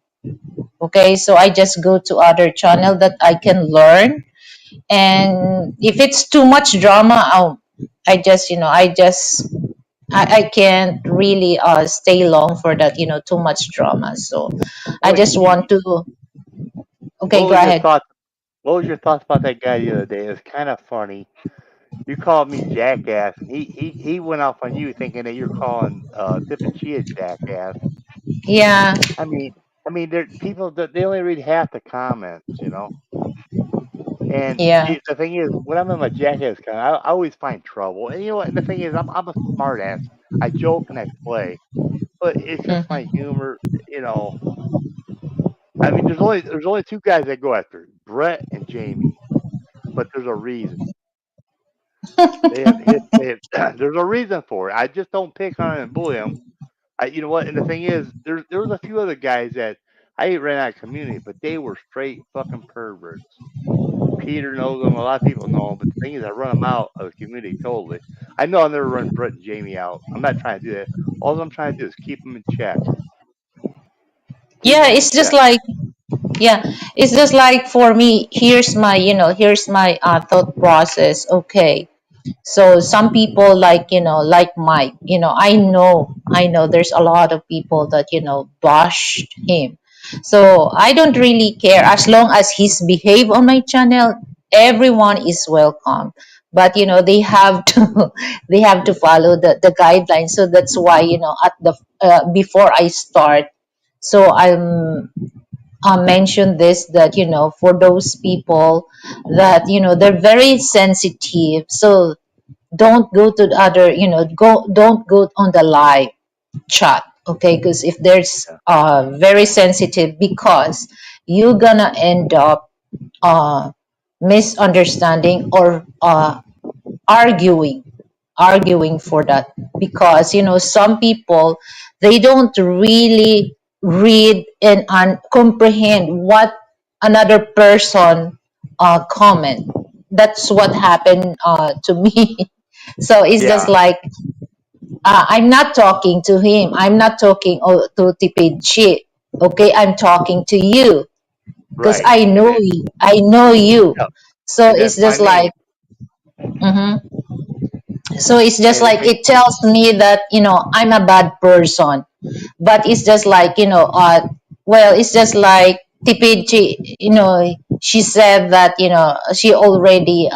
Okay, so I just go to other channel that I can learn, and if it's too much drama, I can't really stay long for that, too much drama. So I Oh, just want to. Okay, what go was your ahead. thoughts? What was your thoughts about that guy the other day? It was kind of funny. You called me jackass, and he went off on you thinking that you're calling Tip and Chia jackass. Yeah, I mean, there people that they only read half the comments. And yeah, the thing is, when I'm in my jackass comment, I always find trouble. And you know what? And the thing is, I'm a smart ass. I joke and I play, but it's just my hmm, humor. You know, I mean, there's only two guys that go after Brett and Jamie, but there's a reason. They have hit. There's a reason for it. I just don't pick on 'em and bully them. You know what? And the thing is, there was a few other guys that I ran out of community, but they were straight fucking perverts. Peter knows them. A lot of people know them. But the thing is, I run them out of the community totally. I know I'll never run Brett and Jamie out. I'm not trying to do that. All I'm trying to do is keep them in check. Keep Yeah, them in it's just check. like, yeah, it's just like for me, here's my thought process. Okay. So some people like, like Mike, I know there's a lot of people that, bashed him. So I don't really care as long as he's behave on my channel, everyone is welcome. But they have to they have to follow the guidelines. So that's why, at the before I start, so I mentioned this, that for those people that they're very sensitive, so don't go to the other, don't go on the live chat, okay? Because if there's Yeah. very sensitive, because you're gonna end up uh misunderstanding or arguing arguing for that, because some people, they don't really read and comprehend what another person comment. That's what happened to me. So it's just Yeah. like, I'm not talking to him, I'm not talking to TPG, okay, I'm talking to you because Right. I know you. Yeah, So and it's that's my just like, name. mhm. So it's just And the like thing, it tells me that I'm a bad person. But it's just like, well, it's just like TPG, she said that she already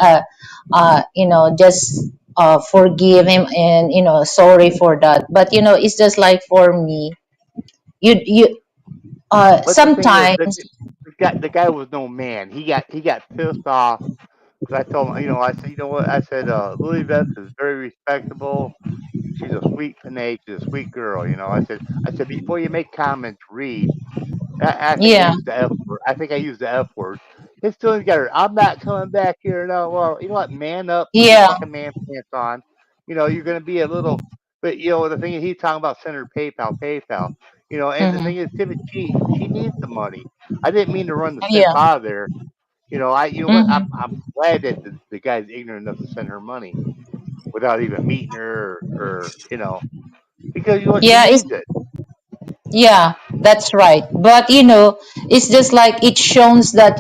just forgive him, and sorry for that. But it's just like for me, you but the thing is, sometimes. the guy was no man. He got pissed off because I told him, I said, you know what? I said, Lily Beth is very respectable. She's a sweet Panay. She's a sweet girl. I said before you make comments, read. I think I Yeah. used the F word. I think I used the F word. His feelings got hurt. I'm not coming back here. No, well, you know what? Man up. Put your Yeah. fucking man pants on. You're gonna be a little. But the thing is, he's talking about Senator PayPal. And the thing Hmm. is, Timothy, she needs the money. I didn't mean to run the simp Yeah. out of there. You know what? Hmm. I'm glad that the guy's ignorant enough to send her money without even meeting her or because she Yeah, it's needs it. yeah, that's right. But it's just like it shows that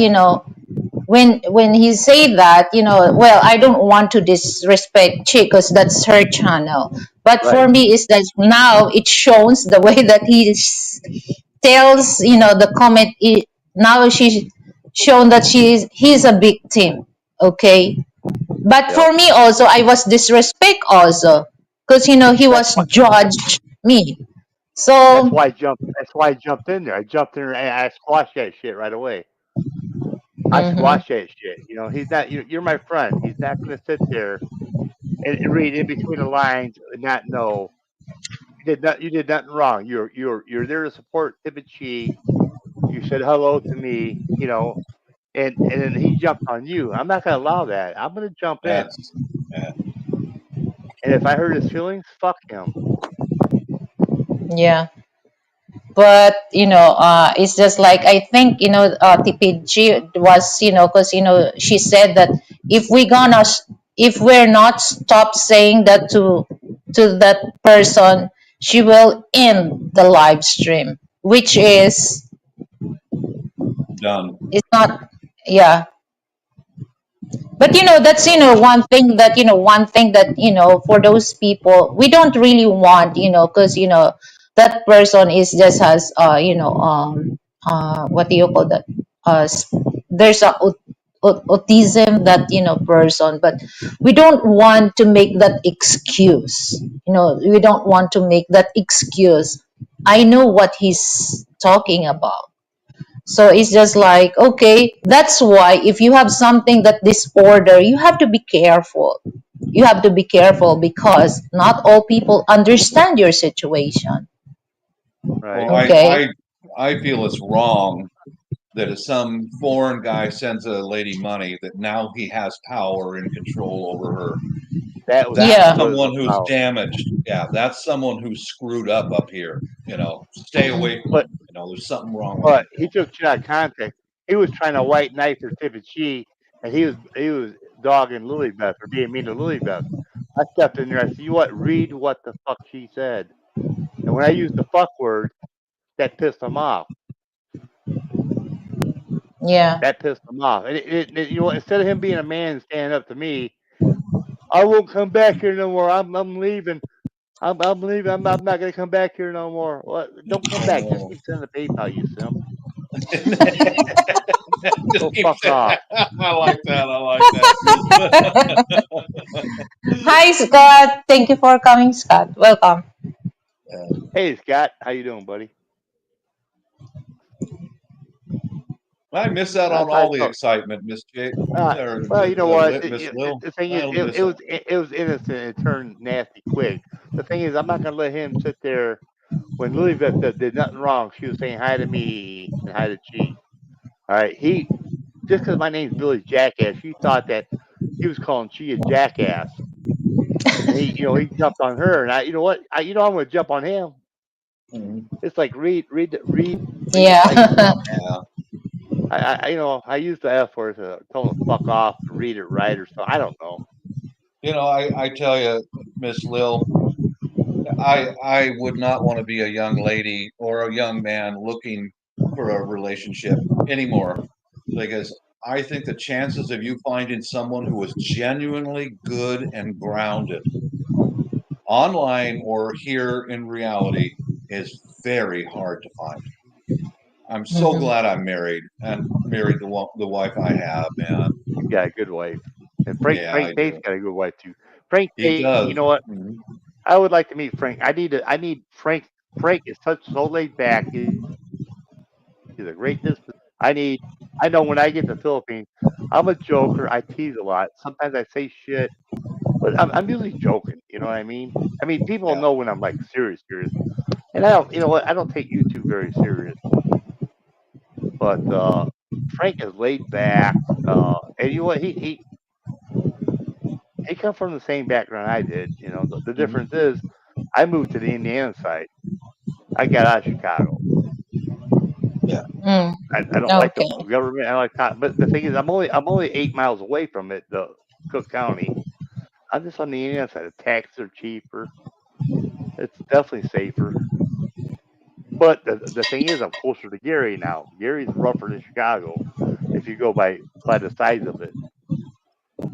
when he say that, well, I don't want to disrespect Chick because that's her channel. But for Right. me, is that now it shows the way that he tells, the comment. Now she's shown that he's a victim. Okay, but Yep. for me also, I was disrespect also, because he That's was why. judged me. That's So. why I jumped. That's why I jumped in there. I jumped in there and I squashed that shit right away. I Mhm. squashed that shit. He's not. You're my friend. He's not going to sit there and read in between the lines and not know. You did nothing wrong. You're there to support Tibichi. You said hello to me. And then he jumped on you. I'm not going to allow that. I'm going to jump in. That's yeah. And if I hurt his feelings, fuck him. Yeah, but it's just like, I think TPG was, because she said that if we gonna if we're not stop saying that to that person, she will end the live stream, which Done. is not. Yeah, but that's Well, one thing that for those people, we don't really want, because that person is just has what do you call that, there's a autism, that person. But we don't want to make that excuse, we don't want to make that excuse. I know what he's talking about. So it's just like, okay, that's why if you have something that disorder, you have to be careful. You have to be careful because not all people understand your situation. right. Well, Okay? I feel it's wrong that if some foreign guy sends a lady money, that now he has power and control over her. That That's Yeah. was someone who's about. damaged. Yeah, that's someone who's screwed up here. Stay away from But him. now. There's something wrong with But him. he took shit out of context. He was trying to white knife her tip and she, and he was dogging Lilybeth or being mean to Lilybeth. I stepped in there. I said, "You what? Read what the fuck she said." And when I used the fuck word, that pissed him off. Yeah. That pissed him off. And you know, instead of him being a man and standing up to me, I won't come back here no more. I'm leaving. I'm leaving. I'm not going to come back here no more. Well, don't come back. Just Oh. keep sending the PayPal, you simp. Just Go keep fuck off. I like that. I like that. Hi, Scott. Thank you for coming, Scott. Welcome. Hey, Scott. How you doing, buddy? I miss out on all the excitement, Miss Jake. Well, you know what? Miss Lil. The thing is, I'll miss it was innocent and turned nasty quick. The thing is, I'm not going to let him sit there when Lilybeth did nothing wrong. She was saying hi to me and hi to Chief. All right, he just because my name's Billy Jackass, he thought that he was calling Chi a jackass, and he jumped on her, and you know what? I'm going to jump on him. Mhm. It's like read Yeah. Yeah. I use the F word to tell him to fuck off, read it right or so. I don't know. You know, I tell you, Miss Lil, I would not want to be a young lady or a young man looking for a relationship anymore, because I think the chances of you finding someone who is genuinely good and grounded online or here in reality is very hard to find. I'm so Mhm. glad I'm married and married the wife I have, man. You got a good wife, and Yeah, I Frank Tate's do. got a good wife too. Frank He Tate, you does. know what? Mhm. I would like to meet Frank. I need Frank. Frank is so laid back. He's a great disposition. I know when I get to the Philippines, I'm a joker. I tease a lot. Sometimes I say shit, but I'm usually joking. You know what I mean? I mean, people Yeah. know when I'm like serious. And I don't, you know what? I don't take you two very serious. But Frank is laid back. And you know what? He come from the same background I did. You know, the Mhm. difference is I moved to the Indiana side. I got out of Chicago. Yeah. Mm. I don't like the Okay. government. I like that. But the thing is, I'm only 8 miles away from it, the Cook County. I'm just on the Indiana side. The taxes are cheaper. It's definitely safer. But the thing is, I'm closer to Gary now. Gary's rougher than Chicago, if you go by the size of it.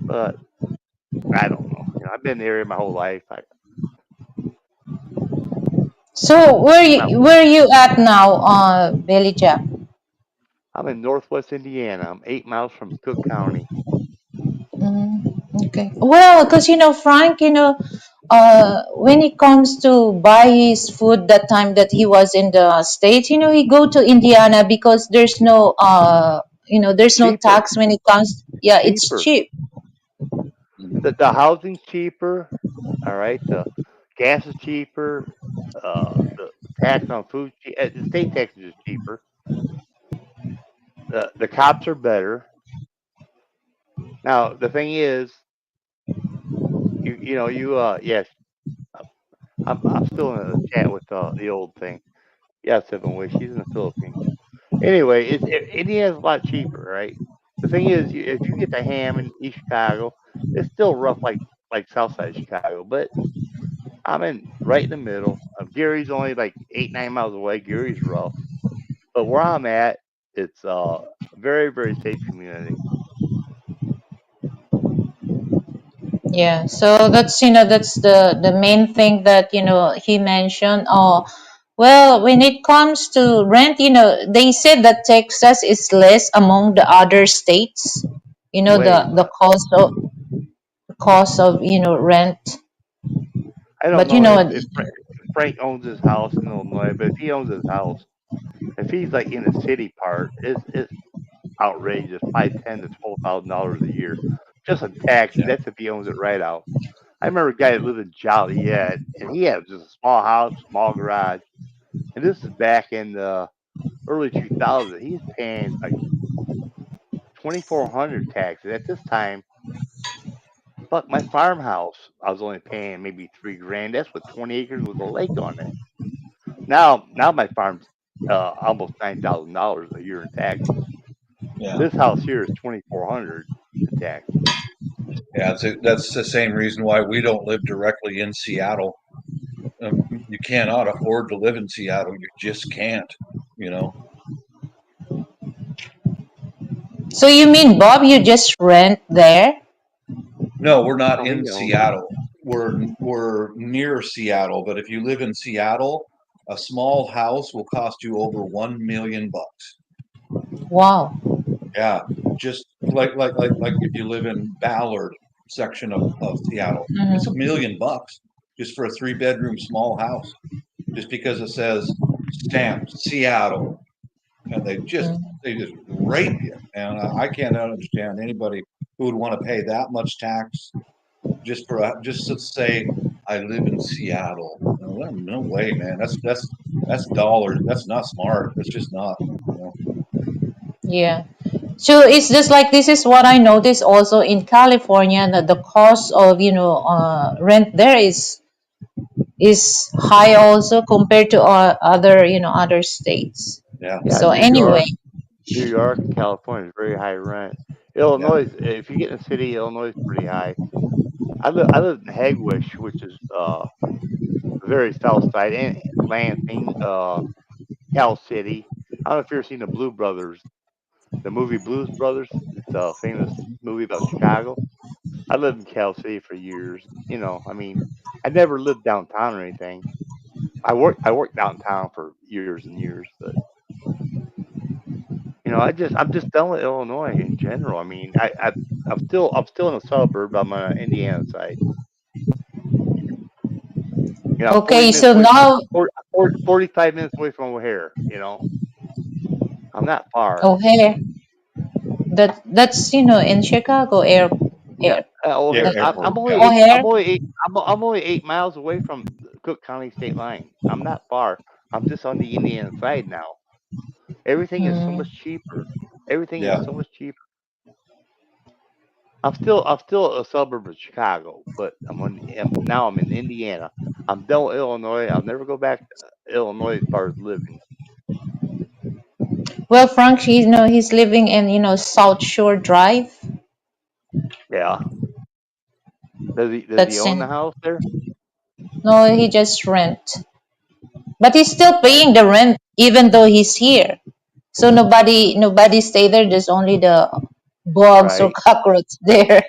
But I don't know. You know, I've been in the area my whole life. So I'm where you at now, Billy Jack? I'm in Northwest Indiana. I'm 8 miles from Cook County. Okay. Well, because Frank, when it comes to buy his food that time that he was in the States, he go to Indiana because there's no Cheaper, tax when it comes. Yeah, it's cheaper. cheap. Mhm. The housing's cheaper. All right. The gas is cheaper. The tax on food, the state taxes is cheaper. The cops are better. Now the thing is, yes, I'm still in a chat with the old thing. Yeah, Seven Wish. She's in the Philippines. Anyway, Indiana's a lot cheaper, right? The thing is, if you get the ham in East Chicago, it's still rough like South Side Chicago, but I'm in right in the middle. Gary's only like 8 9 miles away. Gary's rough, but where I'm at, it's very very safe community. Yeah. So that's the main thing that he mentioned. Oh, well, when it comes to rent, they said that Texas is less among the other states. Way The less. cost of rent. I don't But know if Frank owns his house in Illinois, but if he owns his house, if he's like in the city part, it's outrageous. Probably $10,000 to $12,000 a year just on taxes. Yeah. That's if he owns it right out. I remember a guy that lived in Joliet, and he had just a small house, small garage. And this is back in the early 2000s. He's paying like 2,400 taxes. At this time, fuck my farmhouse, I was only paying maybe 3 grand. That's with 20 acres with a lake on it. Now my farm's almost $9,000 a year in taxes. Yeah. This house here is $2,400 in taxes. Yeah, that's the same reason why we don't live directly in Seattle. You cannot afford to live in Seattle. You just can't, you know. So you mean, Bob, you just rent there? No, we're not Oh, in he owns. Seattle. We're near Seattle, but if you live in Seattle, a small house will cost you over 1 million bucks. Wow. Yeah, just like if you live in Ballard section of Seattle, it's Mhm. $1 million just for a 3 bedroom small house, just because it says stamped Seattle, and they just rape you. And I can't understand anybody who would want to pay that much tax just to say I live in Seattle. No way, man. That's dollars. That's not smart. That's just not. Yeah. So it's just like this is what I noticed also in California, that the cost of rent there is high also compared to other other states. Yeah. Yeah, So anyway, New York, and California is very high rent. Yeah. Illinois, if you get in the city, Illinois is pretty high. I live in Hagwish, which is the very south side, and Lansing, Cal City. I don't know if you've ever seen the Blue Brothers, the movie Blues Brothers. It's a famous movie about Chicago. I lived in Cal City for years. I mean, I never lived downtown or anything. I worked downtown for years and years, but I'm just done with Illinois in general. I mean, I'm still in a suburb. I'm on the Indiana side. I'm 40 okay. minutes So away from now 45 minutes away from O'Hare. I'm not far. O'Hare, that's in Chicago air Yeah. O'Hare. Airport. I'm only Yeah. eight. O'Hare. I'm only 8 miles away from the Cook County state line. I'm not far. I'm just on the Indiana side now. Everything is so Hmm. much cheaper. Everything is Yeah. so much cheaper. I'm still a suburb of Chicago, but now I'm in Indiana. I'm done with Illinois. I'll never go back to Illinois as far as living. Well, Frank, he's living in South Shore Drive. Yeah. Does he That's own the in house there? No, he just rent, but he's still paying the rent even though he's here. So nobody stay there. There's only the bugs or Right. cockroach there.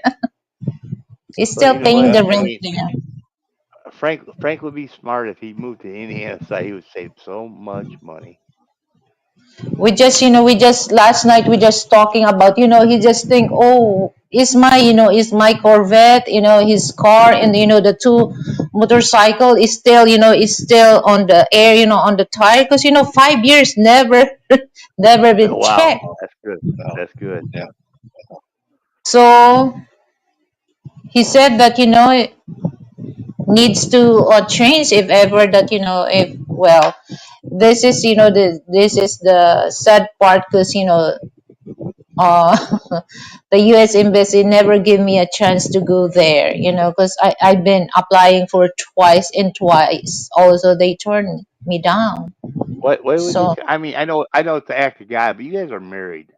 He's But still you know paying what? the I rent mean, there. Frank would be smart if he moved to Indiana side. He would save so much money. We just last night we just talking about, he just think, oh, is my Corvette, his car, and the two motorcycle is still on the air, on the tire, because 5 years never never been Oh, wow, checked. that's good. Yeah. That's good. Yeah. So he said that it needs to change if ever that if well, this is the sad part, because uh, the U.S. embassy never give me a chance to go there, because I've been applying for twice and twice. Also, they turned me down. What would they? So I mean, I know it's the act of God, but you guys are married.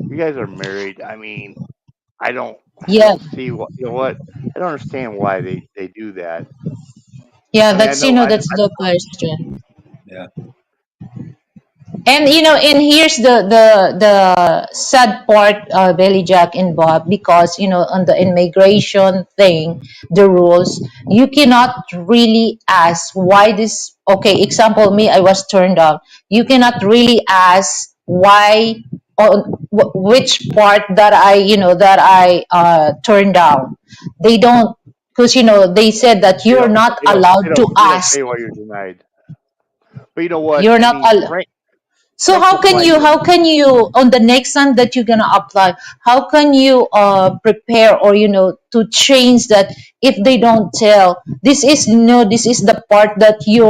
You guys are married. I mean, I yeah, don't see what what. I don't understand why they do that. yeah, I mean, that's the question. Yeah. And here's the sad part, Belly Jack and Bob, because on the immigration thing, the rules, you cannot really ask why this. Okay, example, me, I was turned down. You cannot really ask why, on which part that I turned down. They don't, because they said that you're not allowed to they don't ask. say why you're denied. But you know what? You're I not mean, allowed. So Frank how can applied you to how can you on the next time that you're gonna apply, how can you prepare, or to change that, if they don't tell, this is the part that you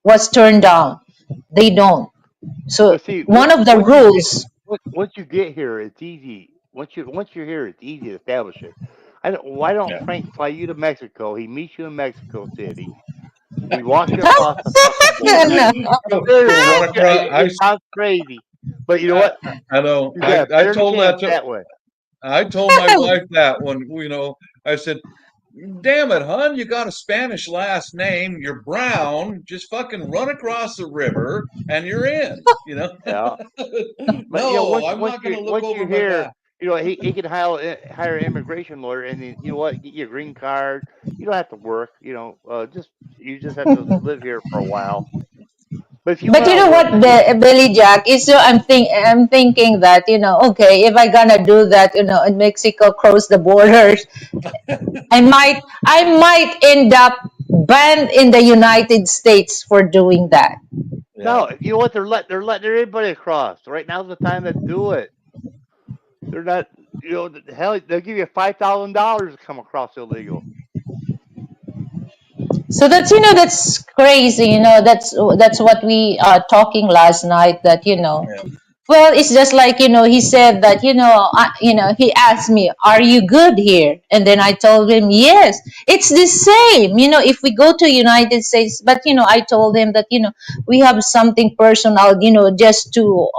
was turned down. They don't. So But see, one of the rules. once you get here, it's easy. Once you're here, it's easy to establish it. I don't. Why don't Yeah. Frank fly you to Mexico? He meets you in Mexico City. We walk you across the fucking border. Run across. It sounds crazy, but you know what? I know. You got a I better told chance that to. that way. I told my wife that when I said, "Damn it, hon, you got a Spanish last name. You're brown. Just fucking run across the river and you're in." Yeah. But you know, No, I'm not going to look once over you're my here, back. he can hire an immigration lawyer, and then you know what, get your green card. You don't have to work. You just have to live here for a while. But if you But want you to know work, what, Billy Jack is, so I'm thinking that, okay, if I gonna do that, in Mexico, cross the borders, I might end up banned in the United States for doing that. Yeah. no, you know what, they're letting everybody across. Right now's the time to do it. They're not, hell, they'll give you $5,000 to come across illegal. So that's crazy. That's what we are talking last night. That Yeah. well, it's just like he said that he asked me, "Are you good here?" And then I told him, "Yes, it's the same." If we go to United States, but I told him that we have something personal, just to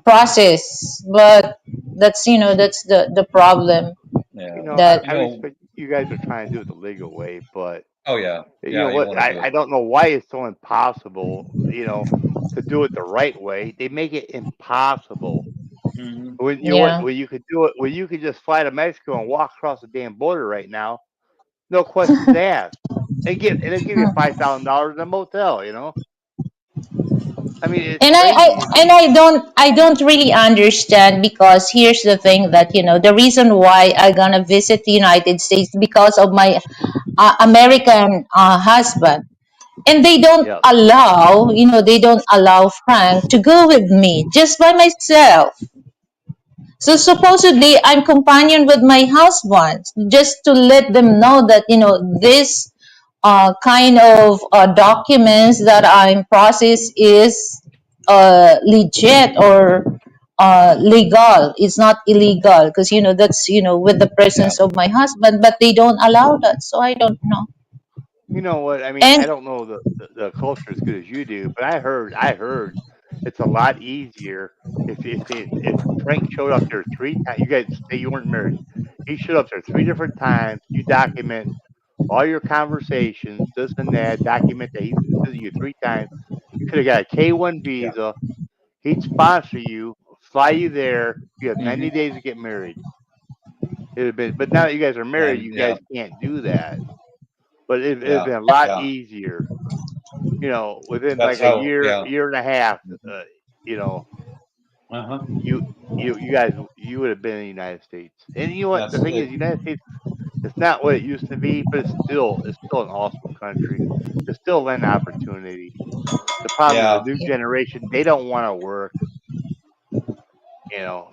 process. But that's the problem Yeah. that I respect you guys are trying to do it the legal way, but Oh yeah. you Yeah. know You what? want to do I it. don't know why it's so impossible, to do it the right way. They make it impossible. Hmm. When you know what? yeah. When you could do it, when you could just fly to Mexico and walk across the damn border right now, no questions asked, and they give you $5,000 in a motel. I mean, it's And crazy. I don't really understand, because here's the thing that the reason why I gonna visit the United States, because of my American husband, and Yeah, they don't allow Frank to go with me, just by myself. So supposedly I'm companion with my husband, just to let them know that this kind of documents that I'm process is legit, or legal. It's not illegal, because that's with the Yeah. presence of my husband, but they don't allow that. So I don't know. you know what? I mean, And I don't know the culture as good as you do, but I heard it's a lot easier if Frank showed up there 3 times. You guys say you weren't married. He showed up there 3 different times. You document all your conversations, this and that. Document that he visited you 3 times. You could have got a K-1 Yeah. visa. He'd sponsor you, fly you there. You have Hmm. 90 days to get married. It'd have been, but now that you guys are married, And you yeah. guys can't do that. But it'd Yeah. been a lot Yeah. easier, within That's like a how. year, Yeah. year and a half. You know, Uh huh. you you guys you would have been in the United States. And you know what? That's The thing it. is, United States, it's not what it used to be, but it's still an awesome country. It's still land opportunity. The problem is the Yeah. new generation. They don't want to work.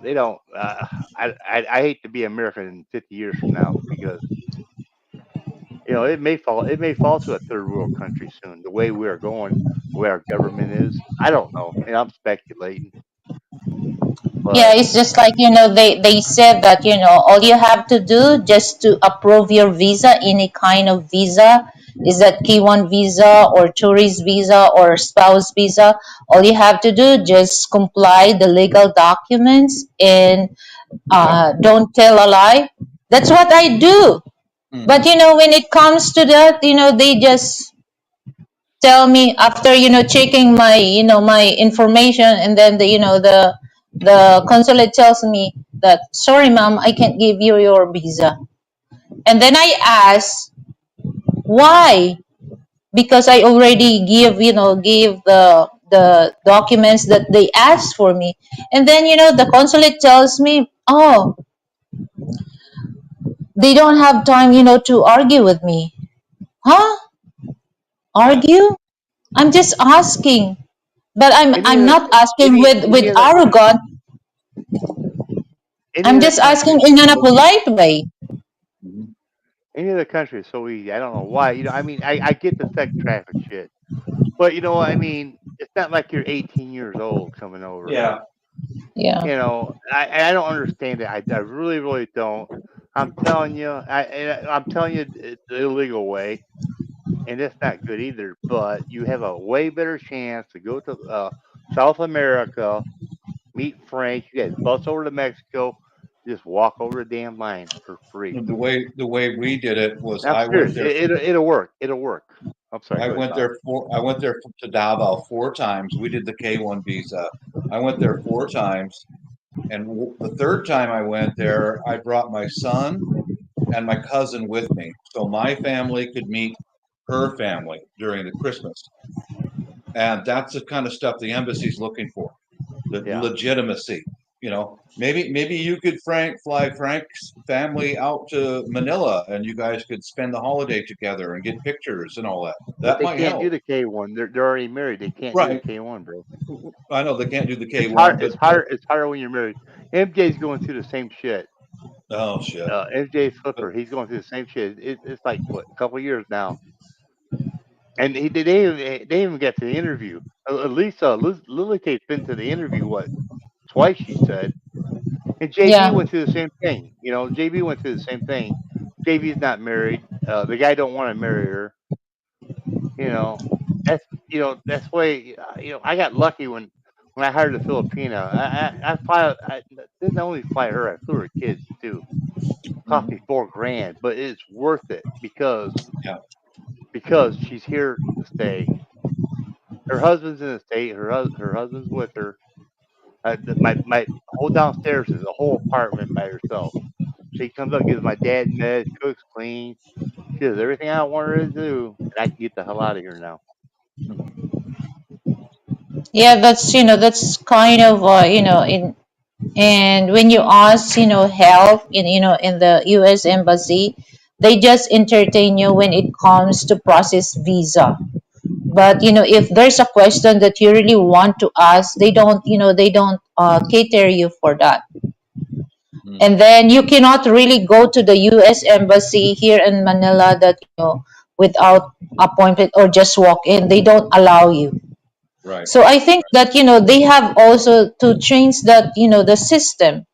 They don't. I hate to be American in 50 years from now because it may fall to a third world country soon. The way we are going, the way our government is. I don't know. I'm speculating, yeah, but it's just like they said that all you have to do just to approve your visa, any kind of visa, is that K1 visa or tourist visa or spouse visa. All you have to do, just comply the legal documents, and Yep. don't tell a lie. That's what I do. But Hmm. when it comes to that, they just tell me, after checking my information, and then the consulate tells me that, sorry ma'am, I can't give you your visa. And then I ask why, because I already give the documents that they asked for me. And then the consulate tells me, oh, they don't have time to argue with me. Huh? Yeah. Argue? I'm just asking. But I'm any I'm other not asking with any other arrogant. any I'm other just country asking is in a so easy. polite way. Hmm. Any other country is so easy. I don't know why. I mean, I get the sex traffic shit, but what I mean, it's not like you're 18 years old coming over. Yeah. Yeah. I don't understand it. I really, really don't. I'm telling you, I'm telling you, it's the illegal way, and it's not good either. But you have a way better chance to go to South America, meet Frank. You guys bus over to Mexico, just walk over the damn line for free. The way we did it was I'm I went serious. there. It'll work. It'll work. I'm sorry. I Go ahead, went Bob. there to Davao 4 times. We did the K1 visa. I went there 4 times, and the third time I went there, I brought my son and my cousin with me, so my family could meet her family during the Christmas. And that's the kind of stuff the embassy's looking for, the Yeah. legitimacy. Maybe you could fly Frank's family out to Manila, and you guys could spend the holiday together and get pictures and all that. But That they might can't do help. the K1. They're already married. They can't do the Right. K1, bro. I know they can't do the It's K1, hard. but It's harder. It's harder when you're married. MJ's going through the same shit. oh shit. MJ Flipper, he's going through the same shit. It's like what, a couple years now, and they even get to the interview. At least Lily Kate's been to the interview twice, she said, and JB Yeah. went through the same thing. JB went through the same thing. JB's not married. The guy don't want to marry her. You know, that's why. I got lucky when I hired a Filipina. I didn't only fly her. I flew her kids too. Cost me $4,000, but it's worth it because Yeah. she's here to stay. Her husband's in the state. Her husband's with her. My whole downstairs is a whole apartment by herself. She comes up, gives my dad meds, cooks, cleans. She does everything I want her to do, and I can get the hell out of here now. Yeah, that's kind of in and when you ask help in the US embassy, they just entertain you when it comes to process visa. But if there's a question that you really want to ask, they don't cater you for that. And then you cannot really go to the US embassy here in Manila that without appointment or just walk in. They don't allow you. Right. So I think that they have also to change that the system.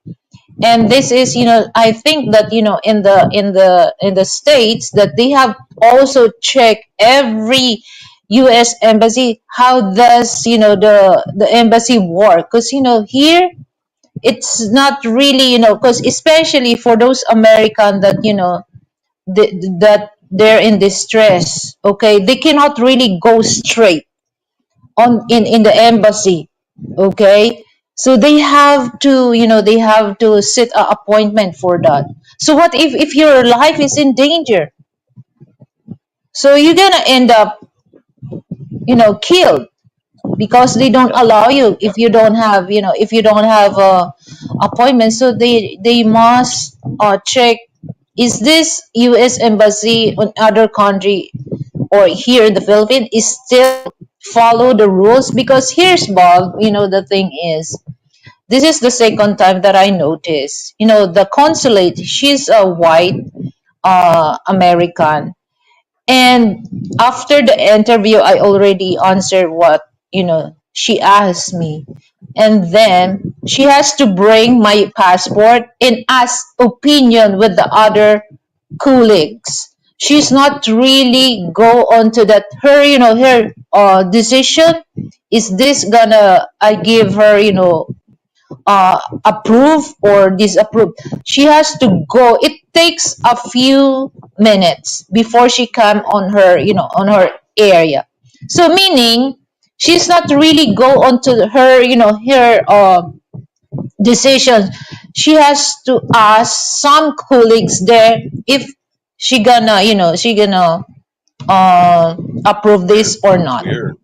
And this is I think that in the states that they have also checked every US embassy, how does the embassy work, because here it's not really because especially for those American that that they're in distress, okay, they cannot really go straight on in the embassy, okay, so they have to set an appointment for that. So what if your life is in danger, so you're gonna end up killed because they don't allow you if you don't have a appointment. So they must check, is this US embassy on other country or here in the Philippines is still follow the rules. Because here's Bob, the thing is, this is the second time that I noticed, the consulate, she's a white American. And after the interview, I already answered what she asked me, and then she has to bring my passport and ask opinion with the other colleagues. She's not really go on to that. Her decision is this gonna I give her approve or disapprove. She has to go. It takes a few minutes before she come on her area. So meaning she's not really go on to her decision. She has to ask some colleagues there if she gonna approve this or not. Weird.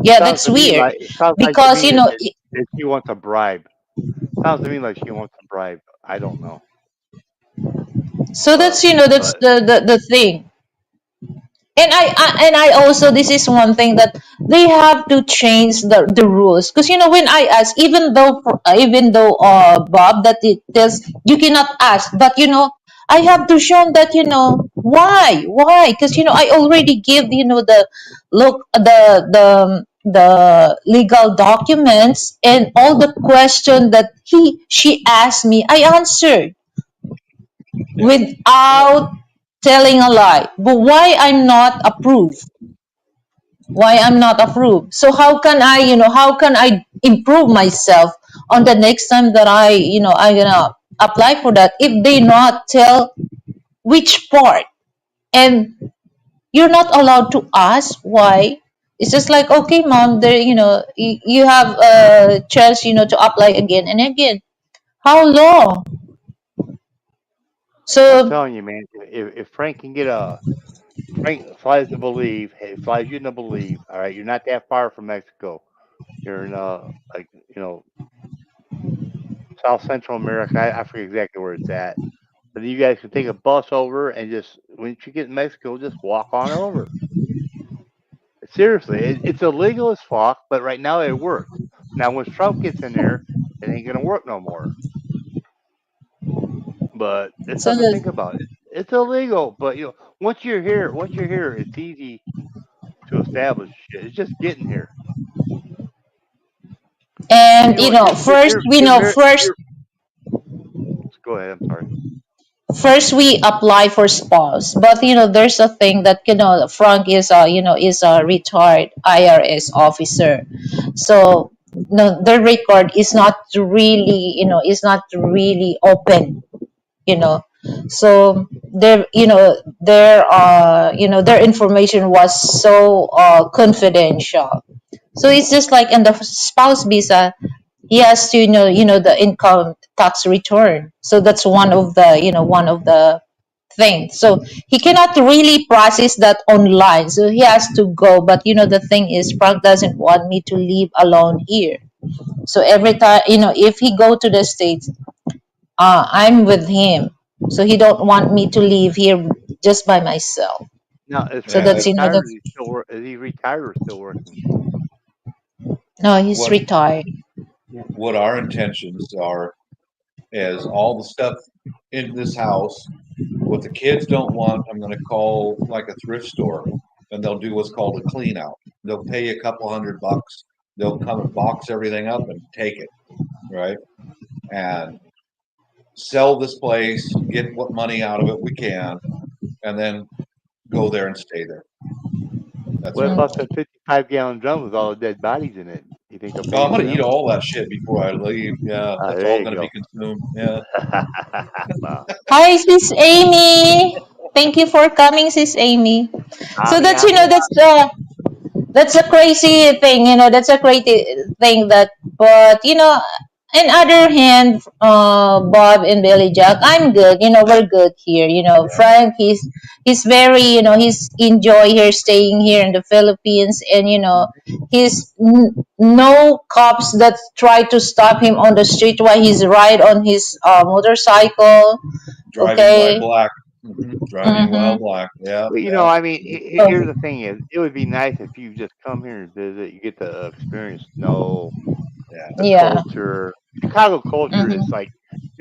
Yeah, Sounds that's to me weird like sounds like to because me that she wants a bribe. Sounds to me like she wants a bribe. I don't know, so that's that's but the thing. And I also, this is one thing that they have to change the rules, because when I ask, even though Bob, that it tells you cannot ask, but I have to show that why, because I already give the look the legal documents and all the question that she asked me, I answered. without telling a lie. But why I'm not approved? Why I'm not approved? So how can I, how can I improve myself on the next time that I gonna apply for that if they not tell which part? And you're not allowed to ask why. It's just like, okay, mom, there, you have a chance, to apply again and again. How long? I'm So, telling you, man. If Frank can get Frank flies to Believe, hey, flies you to Believe. All right, you're not that far from Mexico. You're in like South Central America. I forget exactly where it's at. But you guys can take a bus over and just once you get in Mexico, just walk on over. Seriously, it's illegal as fuck, but right now it works. Now, once Trump gets in there, it ain't gonna work no more. But it's so something to think about. It's illegal, but once you're here, it's easy to establish shit. It's just getting here. and, You know, first, you're go ahead. I'm sorry. first we apply for spouse, but there's a thing that Frank is a retired IRS officer, so no, the record is not really open, you know so their information was so confidential. So it's just like in the spouse visa, he has to the income tax return. So that's one of the things. So he cannot really process that online, so he has to go. But the thing is, Frank doesn't want me to live alone here. So every time, if he go to the States, I'm with him. So he don't want me to leave here just by myself. Now, is So Frank And that's retired? that's Is he retired or still working? no, he's what retired. what our intentions are is all the stuff in this house. What the kids don't want, I'm going to call like a thrift store, and they'll do what's called a clean out. They'll pay you a couple $100. They'll come and box everything up and take it, right? And sell this place, get what money out of it we can, and then go there and stay there. That's What our Mm. about goal. the 55-gallon drum with all the dead bodies in it? You think they'll Oh, pay I'm you for going to eat them? all that shit before I leave. Yeah, Ah, that's there all you going to be go. consumed. Yeah. Wow. Hi, Sis Amy. Thank you for coming, Sis Amy. So Ami, that's ami, that's a crazy thing, that's a crazy thing that. But on other hand, Bob and Billy Jack, I'm good. We're good here. Frank, he's very, he's enjoy here, staying here in the Philippines, and he's no cops that try to stop him on the street while he's ride on his motorcycle. Driving while Okay. black. Driving while Mm-hmm. black. Yeah, Well, yeah. I mean, So, here's the thing: is it would be nice if you just come here and visit. You get to experience snow, Yeah. the yeah. culture. Chicago culture is Mm-hmm. like,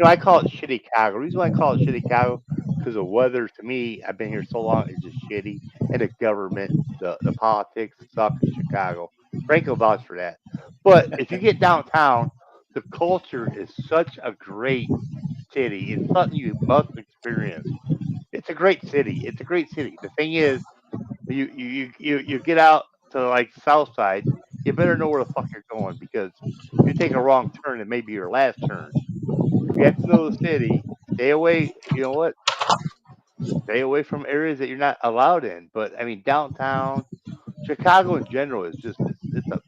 I call it shitty Chicago. The reason why I call it shitty Chicago because the weather. To me, I've been here so long, it's just shitty, and the government, the politics suck in Chicago. Frank will vouch for that. But if you get downtown, the culture is such a great city. It's something you must experience. It's a great city. It's a great city. The thing is, you get out to like South Side, you better know where the fuck you're going because if you take a wrong turn, it may be your last turn. If you have to know the city, stay away. You know what? Stay away from areas that you're not allowed in. But I mean, downtown Chicago in general is just it's a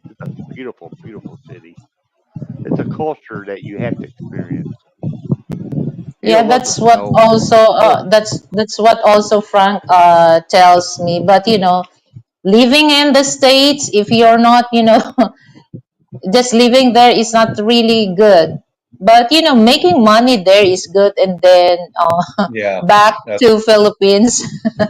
beautiful beautiful city. It's a culture that you have to experience. You Yeah, don't love the that's what snow. also Oh, that's what also Frank tells me. But living in the States, if you're not, just living there is not really good. But making money there is good, and then Yeah. back That's to Philippines.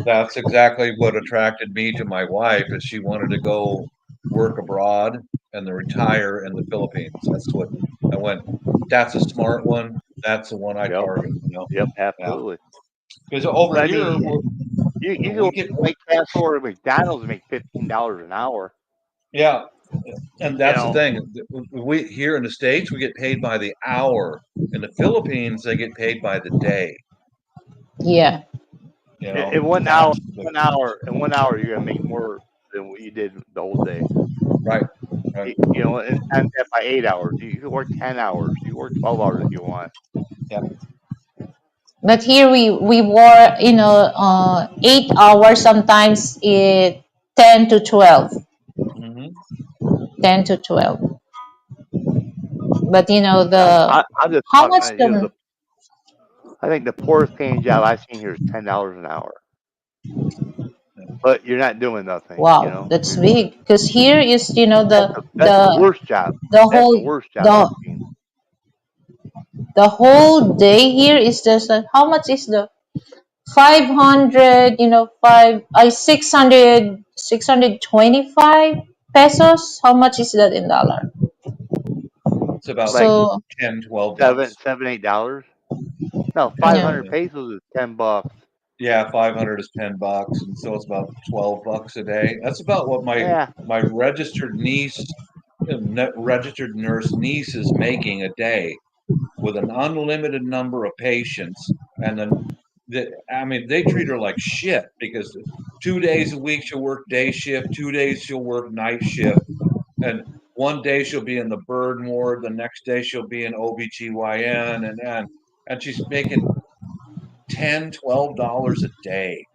that's exactly what attracted me to my wife is she wanted to go work abroad and then retire in the Philippines. That's what I went. That's a smart one. That's the one I yep, target. yep, Yeah. absolutely. Because over But I here, mean, you can we work get, at White Castle or McDonald's and make $15 an hour. yeah. And You that's the know, thing. We here in the States, we get paid by the hour. In the Philippines, they get paid by the day. Yeah. You know, In 1 hour, that's in 1 hour, you're gonna make more than what you did the whole day. right. Right. You know, and times that by 8 hours. You can work 10 hours. You can work 12 hours if you want. But here we work, 8 hours, sometimes 10 to 12. Hmm. 10 to 12. But I'm just how talking. much the I think the poorest paying job I've seen here is $10 an hour. But you're not doing nothing. You wow, know, that's big, because here is, that's the worst job. the That's the whole worst job I've the seen. the whole day here is just how much is the 500, 625 pesos. How much is that in dollar? It's about Like So 10, 12 seven, bucks. $8. No, yeah. 500 pesos is $10. Yeah, 500 is $10, and so it's about 12 bucks a day. That's about what Yeah, my registered registered nurse niece is making a day with an unlimited number of patients. And then, I mean, they treat her like shit because 2 days a week she'll work day shift, 2 days she'll work night shift, and one day she'll be in the bird ward, the next day she'll be in OBGYN, and she's making $10, $12 a day.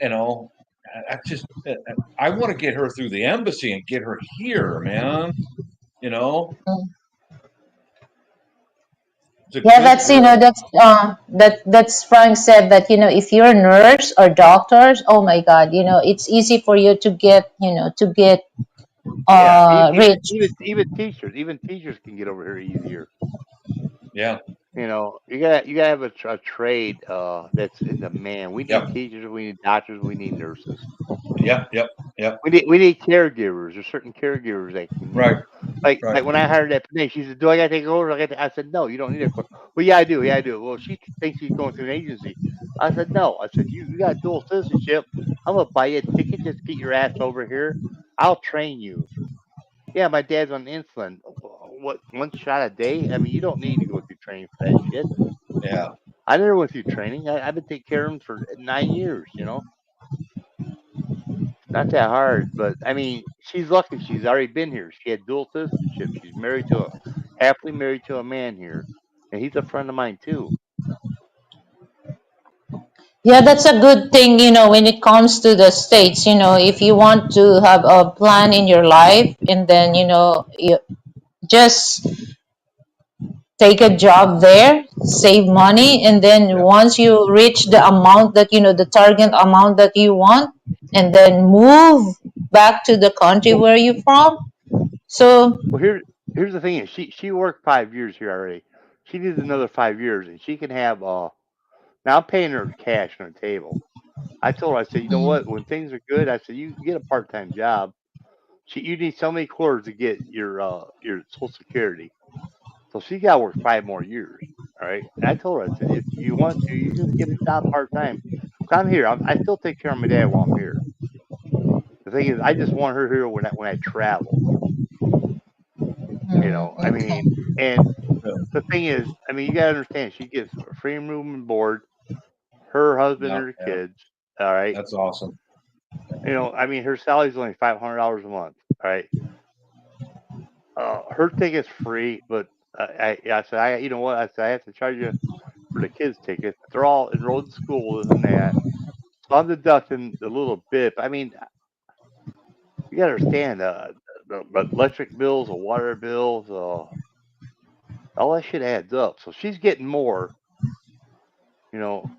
You know, I just I want to get her through the embassy and get her here, man. You know, it's a Yeah, good that's girl. that's Frank said that, if you're a nurse or doctors, oh my God, it's easy for you to get, yeah. rich. Even teachers can get over here easier. Yeah, You know, you gotta have a trade that's in demand. We need yep, teachers, we need doctors, we need nurses. yep, yep, yep. We need caregivers. There's certain caregivers that can, Right, right. like when I hired that Panay, she said, "Do I gotta take over?" I said, "No, you don't need a court." Well, yeah, I do. Yeah, I do. Well, she thinks she's going through an agency. I said, "No." I said, "You got dual citizenship. I'm gonna buy you a ticket. Just get your ass over here. I'll train you." Yeah, my dad's on insulin. What, one shot a day? I mean, you don't need to go through training for that shit. Yeah, I never went through training. I've been taking care of him for 9 years. You know, it's not that hard. But I mean, she's lucky. She's already been here. She had dual citizenship. She's happily married to a man here, and he's a friend of mine too. Yeah, that's a good thing, when it comes to the States, if you want to have a plan in your life, and then, you just take a job there, save money, and then yep, once you reach the amount that, the target amount that you want, and then move back to the country where you're from. So, Well, here's the thing: is she worked 5 years here already. She needs another 5 years, and she can have Now I'm paying her cash on the table. I told her, I said, you know what? When things are good, I said, you get a part time job. You need so many quarters to get your Social Security. So she got to work 5 more years. All right. And I told her, I said, if you want to, you just get a job part time. I'm here. I still take care of my dad while I'm here. The thing is, I just want her here when I travel. You know, I okay. mean, and yeah, the thing is, I mean, you gotta understand, she gets free room and board, her husband yeah, and her yeah. kids. All right. That's awesome. You know, I mean, her salary's only $500 a month. All right. Her ticket's free, but I said, you know what? I said, I have to charge you for the kids' tickets. They're all enrolled in school, this and that. So I'm deducting the little bit. I mean, you gotta understand, the electric bills, the water bills, all that shit adds up. So she's getting more. You know,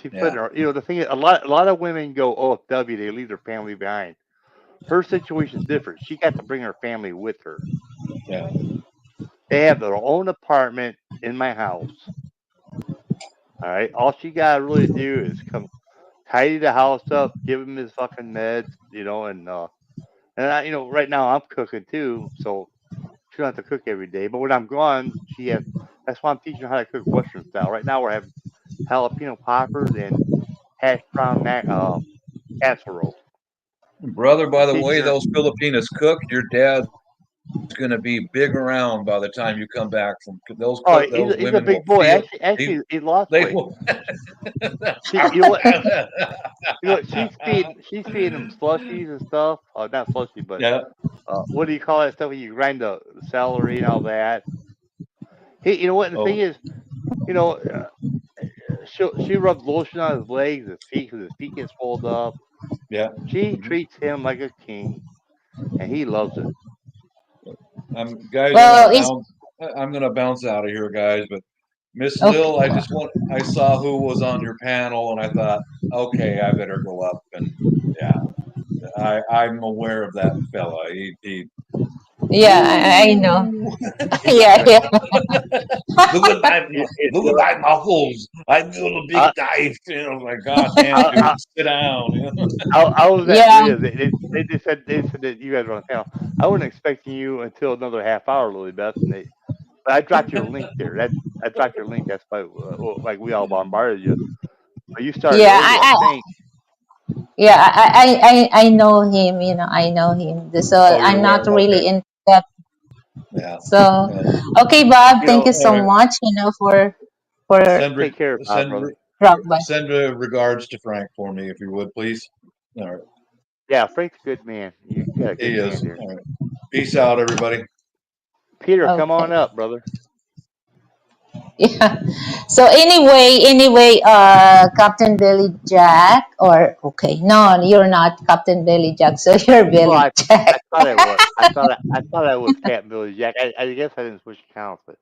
she put Yeah, her. You know, the thing is, a lot of women go OFW. They leave their family behind. Her situation's different. She got to bring her family with her. yeah, They have their own apartment in my house. All right. All she gotta really do is come tidy the house up, give him his fucking meds, right now I'm cooking too, so she don't have to cook every day. But when I'm gone, she has. That's why I'm teaching her how to cook Western style. Right now we're having jalapeno poppers and hash brown casserole. brother. By I'm the teaching way her. those Filipinas cook, your dad It's going to be big around by the time you come back from those. Oh, Those he's a women will big boy. feel. Actually, he lost They weight. will. You know what? You know what? She's feeding him slushies and stuff. Not slushy, but Yeah. what do you call that stuff when you grind the celery and all that? You know what? The thing Oh, is, you know, she rubs lotion on his legs, his feet, because his feet get swelled up. yeah. She treats him like a king, and he loves it. Guys, Well, it's I'm gonna bounce out of here, guys. But Miss okay. Lil, I saw who was on your panel, and I thought, okay, I better go up. And yeah, I'm aware of that fella. He Yeah, I know. Ooh, He's my Yeah, friend. yeah. look You at know, my muscles. I feel a big I, knife. Like, God damn, I, dude, I, sit down. I was at Yeah. Maria's. They said that you guys were on the panel. I wasn't expecting you until another half hour, Lily Beth, but I dropped your link there. I dropped your link. That's why, like we all bombarded you. But you started Yeah, early, I think. I know him, I know him. So Oh, you're I'm not aware? Okay. really in depth. Yeah. So Yeah. okay, Bob, You thank know, you so All right. much, for Send take care, brother. drop by. regards to Frank for me, if you would, please. All right. Yeah, Frank's a good man. You got a He good man is. there. All right. Peace out, everybody. Peter, come on Okay. up, brother. Yeah. So anyway, Captain Billy Jack, or okay, no, you're not Captain Billy Jack, so you're Well, Billy I Jack. thought I was. I thought I was Captain Billy Jack. I guess I didn't switch accounts, but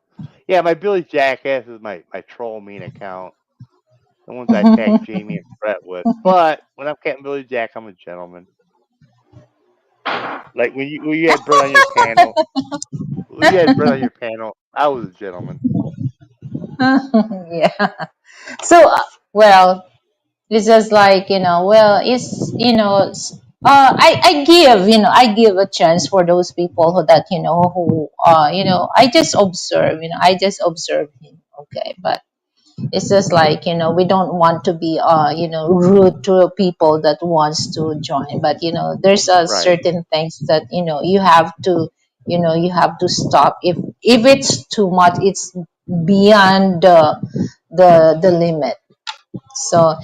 yeah, my Billy Jackass is my troll mean account. The ones I tag Jamie and Brett with. But when I'm Captain Billy Jack, I'm a gentleman. Like when you had Brett on your panel, when you had Brett on your panel, I was a gentleman. Yeah. So well, it's just like, well, it's, I give a chance for those people who I just observe him. Okay. But it's just like, we don't want to be, rude to people that wants to join. But, there's a Right. certain things that, you have to stop. If it's too much, it's beyond the limit. So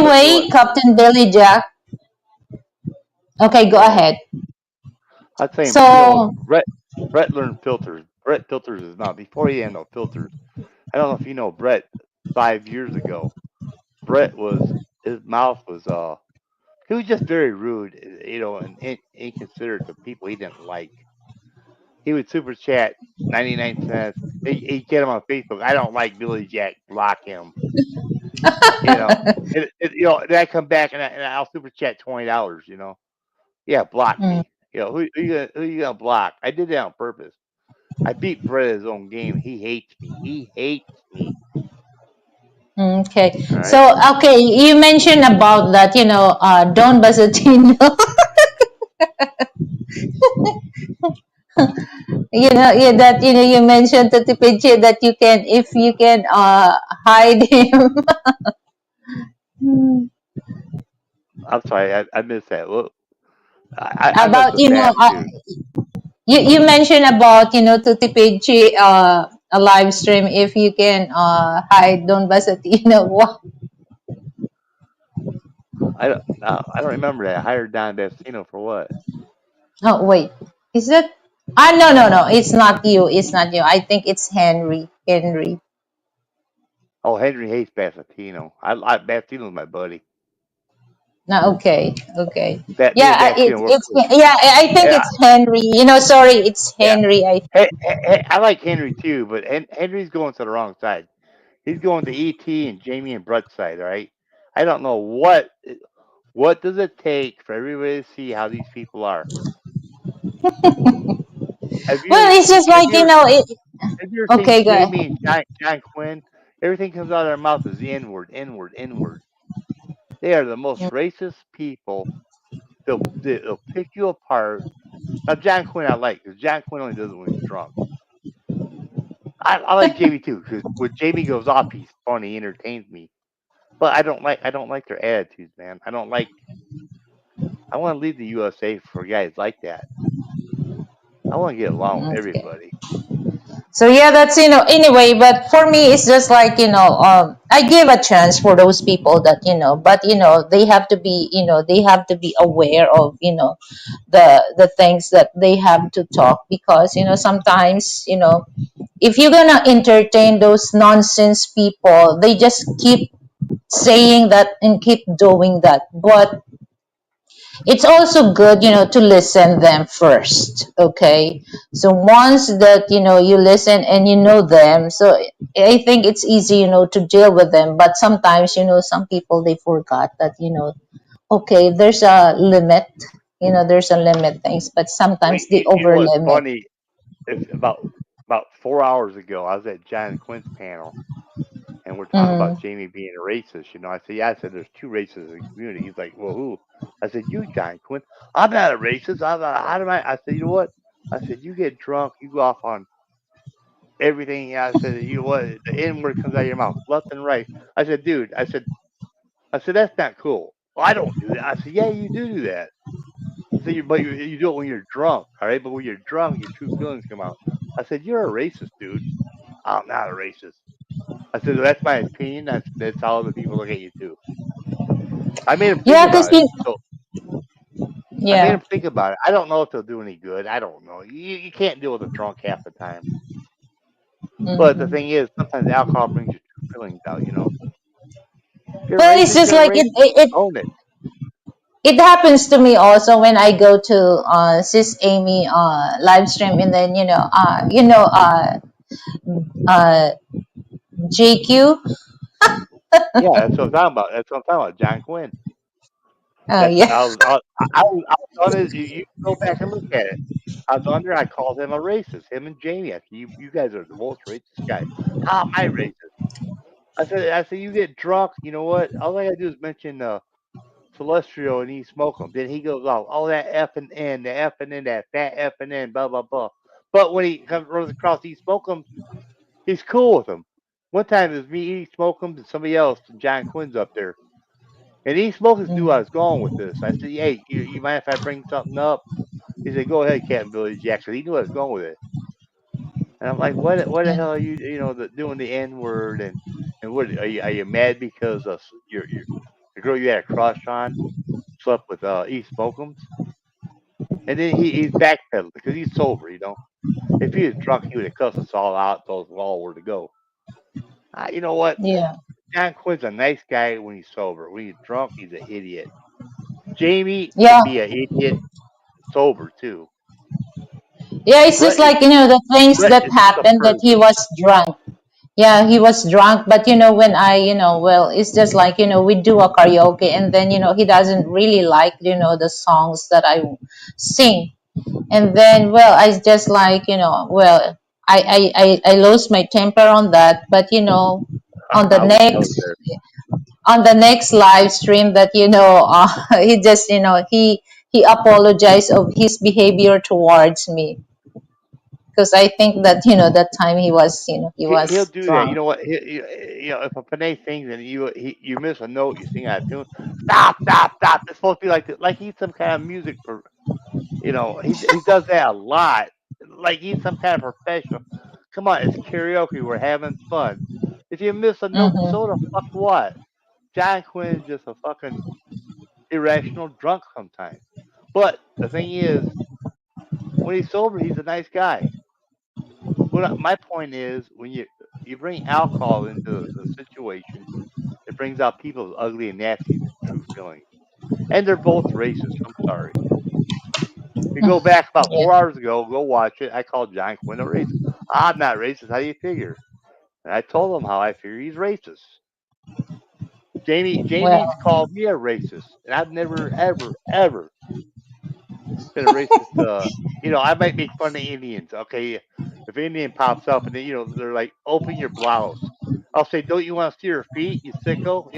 But you know what? anyway, Captain Billy Jack. Okay, go Go ahead. ahead. I'd say, So Brett learned filters. Brett filters his mouth before he had no filters. I don't know if you know Brett. 5 years ago, Brett was his mouth was he was just very rude, and inconsiderate to people he didn't like. He would super chat 99 cents. He'd get him on Facebook. I don't like Billy Jack. Block him. You know. Then I come back and I'll super chat $20. Yeah, block mm, me. Who you gonna block? I did that on purpose. I beat Brett at his own game. He hates me. He hates me. okay. All right. So okay, you mentioned about that, Don Basatino. Yeah, that you mentioned to Tipiche that you can, if you can hide him. I'm sorry. I missed that. Well, I mess About with Bass too. you mentioned about to Tipiche a live stream, if you can hide Don Basatino. What? I don't remember that. I hired Don Bastino for what? Oh, wait. Is that? No, no, no. It's not you. It's not you. I think it's Henry. Henry. Oh, Henry hates Bastino. Bastino's my buddy. No, okay. Okay. That me Yeah, and Bastino work it's with. yeah. I think Yeah, it's Henry. Sorry, it's yeah. Henry. I like Henry too, but Henry's going to the wrong side. He's going to ET and Jamie and Brett's side. All right. I don't know what does it take for everybody to see how these people are. Have you Well, ever it's just have like you ever have you ever seen Okay, go ahead. Jamie and John Quinn? Everything comes out of their mouth is the N word, N word, N word. They are the most racist people. They'll pick you apart. Now John Quinn I like because John Quinn only does it when he's drunk. I like Jamie too because when Jamie goes off, he's funny, he entertains me. But I don't like their attitudes, man. I don't like. I want to leave the USA for guys like that. I want to get along with Okay. everybody. So yeah, that's anyway. But for me, it's just like I give a chance for those people that but they have to be they have to be aware of the things that they have to talk, because sometimes if you're gonna entertain those nonsense people, they just keep saying that and keep doing that. But it's also good to listen them first. Okay, so once that you listen and you know them, so I think it's easy to deal with them. But sometimes some people, they forgot that okay, there's a limit. There's a limit things, but Well, sometimes they you know over what's limit. funny? It's about 4 hours ago. I was at John Quinn's panel, and we're talking about Mm. Jamie being a racist. I said, yeah. I said, there's two racists in the community. He's like, well, who? I said, you, John Quinn. I'm not a racist. I'm not. How do I? I said, you know what? I said, you get drunk, you go off on everything. I said, you know what? The N word comes out of your mouth, left and right. I said, dude. I said, that's not cool. Well, I don't do that. I said, yeah, you do that. I said, but you do it when you're drunk, all right? But when you're drunk, your true feelings come out. I said, you're a racist, dude. I'm not a racist. I said, that's my opinion. That's how other people look at you too. I made him think Yeah, because about it. So I made yeah. him think about it. I don't know if they'll do any good. I don't know. You can't deal with a drunk half the time. But the Mhm. thing is, sometimes alcohol brings your true feelings out. If you're Well, it's racist, just you're a like racist. Own it. it happens to me also when I go to Sis Amy live stream, and then uh JQ. Yeah, that's what I'm talking about. That's what I'm talking about. John Quinn. Oh That's yeah. I was on it. You can go back and look at it. I was under. I called him a racist. Him and Jamie. I said, you guys are the most racist guys. How am I racist? I said, you get drunk. You know what? All I gotta do is mention Celestial and he smoke them. Then he goes off, all that F and N, the F and N, that fat F and N, blah blah blah. But when he comes runs across these smoke 'em, he's cool with them. One time it was me eating smoke 'em and somebody else, and John Quinn's up there. And he smokers knew I Mm. was going with this. I said, hey, you mind if I bring something up? He said, go ahead, Captain Billy Jackson. He knew I was going with it. And I'm like, what the hell are you, doing the N word and what are you mad because your the girl you had a crush on slept with East Smokums? And then he's backpedaling because he's sober. If he was drunk, he would have cussed us all out, told us all where to go. You know what? Yeah. John Quinn's a nice guy when he's sober. When he's drunk, he's an idiot. Jamie Yeah. can be an idiot sober too. Yeah, it's just Brett is like the things Brett that is just a happened, that he pervert. was drunk. Yeah, he was drunk, but when I, well, it's just like, we do a karaoke, and then, he doesn't really like, the songs that I sing. And then, well, I just like, well, I lost my temper on that. But, on the I wish I was next, there. on the next live stream that, he just, he apologized of his behavior towards me, because I think that, that time he He'll was do that. You drunk. know what? If a Panay sings and you miss a note, you sing out of tune. Stop, stop, stop. It's supposed to be like that. Like he's some kind of music for. He does that a lot. Like he's some kind of professional. Come on, it's karaoke. We're having fun. If you miss a note, Hmm. so the fuck what? John Quinn's just a fucking irrational drunk sometimes. But the thing is, when he's sober, he's a nice guy. My point is, when you bring alcohol into the situation, it brings out people's ugly and nasty true feelings. And they're both racist. I'm sorry. You go back about Yeah. 4 hours ago, go watch it. I called John Quinn a racist. I'm not racist. How do you figure? And I told him how I figure he's racist. Jamie's Well. called me a racist, and I've never, ever, ever been a racist. I might make fun of Indians. Okay, if an Indian pops up and they're like, "Open your blouse," I'll say, "Don't you want to see your feet, you sicko?"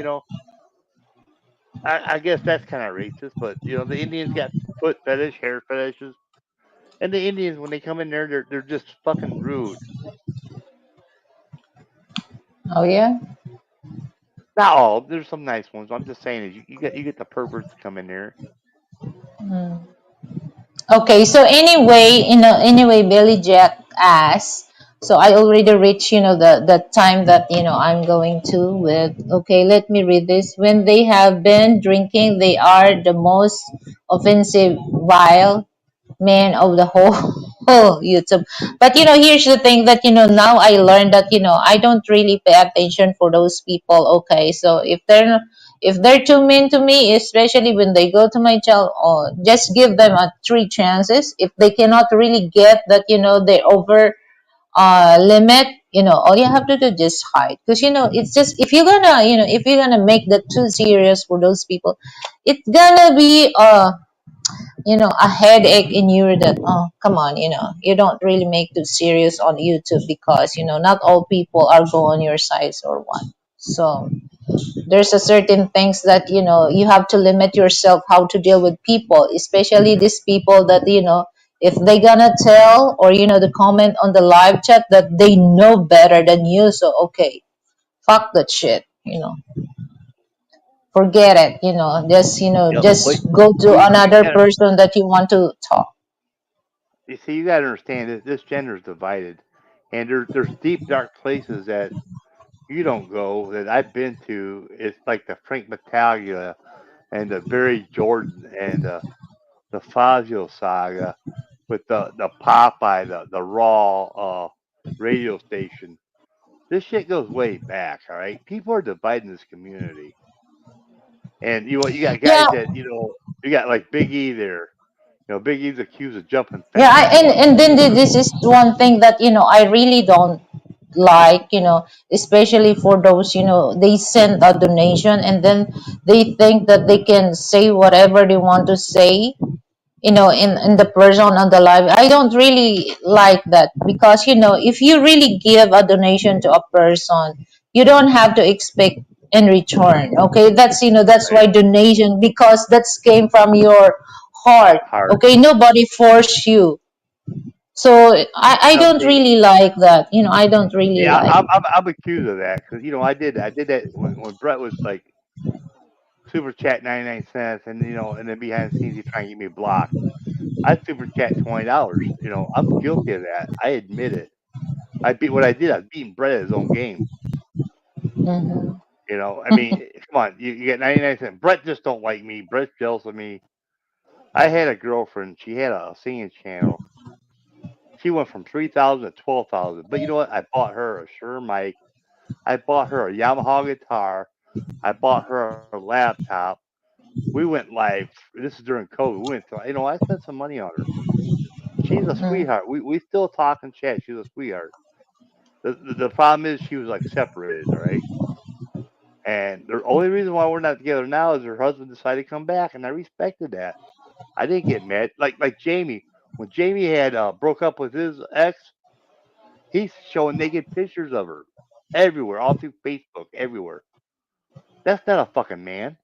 I guess that's kind of racist, but the Indians got foot fetish, hair fetishes, and the Indians when they come in there, they're just fucking rude. Oh yeah. Not all. There's some nice ones. I'm just saying is you get the perverts to come in there. Mm. Okay, so anyway, Billy Jack asked. So I already reached, the time that I'm going to with. Okay, let me read this. When they have been drinking, they are the most offensive, vile man of the whole whole YouTube. But here's the thing that now I learned that I don't really pay attention for those people. Okay, so if they're too mean to me, especially when they go to my child, or just give them a three chances. If they cannot really get that, they over limit, all you have to do is just hide, because it's just, if you're gonna make that too serious for those people, it's gonna be a headache in you, that, oh, come on, you don't really make too serious on YouTube, because not all people are go on your sides or what. So there's a certain things that you have to limit yourself how to deal with people, especially these people that if they gonna tell, or the comment on the live chat, that they know better than you. So okay, fuck that shit, forget it, just Yep. just go to We another gotta, person that you want to talk. you see, you gotta understand this gender is divided, and there's deep dark places that you don't go that I've been to. It's like the Frank Battaglia and the Barry Jordan and the Fazio saga with the Popeye, the Raw radio station. This shit goes way back, all right? People are dividing this community. And you got Yeah. guys that, you got like Big E there. Big E's accused of jumping Yeah, fences once. and then this is one thing that I really don't like, especially for those, they send a donation, and then they think that they can say whatever they want to say, in the person on the live. I don't really like that, because if you really give a donation to a person, you don't have to expect in return. Okay, that's Right? why donation, because that's came from your heart. Hard. Okay, nobody forced you. So I No, don't see, really like that. I don't really yeah, like. I'm accused of that because I did that when Brett was like super chat 99 cents, and and then behind the scenes he trying to get me blocked. I super chat $20. I'm guilty of that. I admit it. I beat what I did. I was beating Brett at his own game. Hmm. I mean, come on, you get 99 cents. Brett just don't like me. Brett's jealous of me. I had a girlfriend. She had a singing channel. She went from 3,000 to 12,000. But you know what? I bought her a Shure mic. I bought her a Yamaha guitar. I bought her a laptop. We went live. This is during COVID. We went to, I spent some money on her. She's a sweetheart. We still talk and chat. She's a sweetheart. The problem is she was like separated, all right? And the only reason why we're not together now is her husband decided to come back, and I respected that. I didn't get mad. Like Jamie, when Jamie had broke up with his ex, he's showing naked pictures of her everywhere, all through Facebook, everywhere. That's not a fucking man.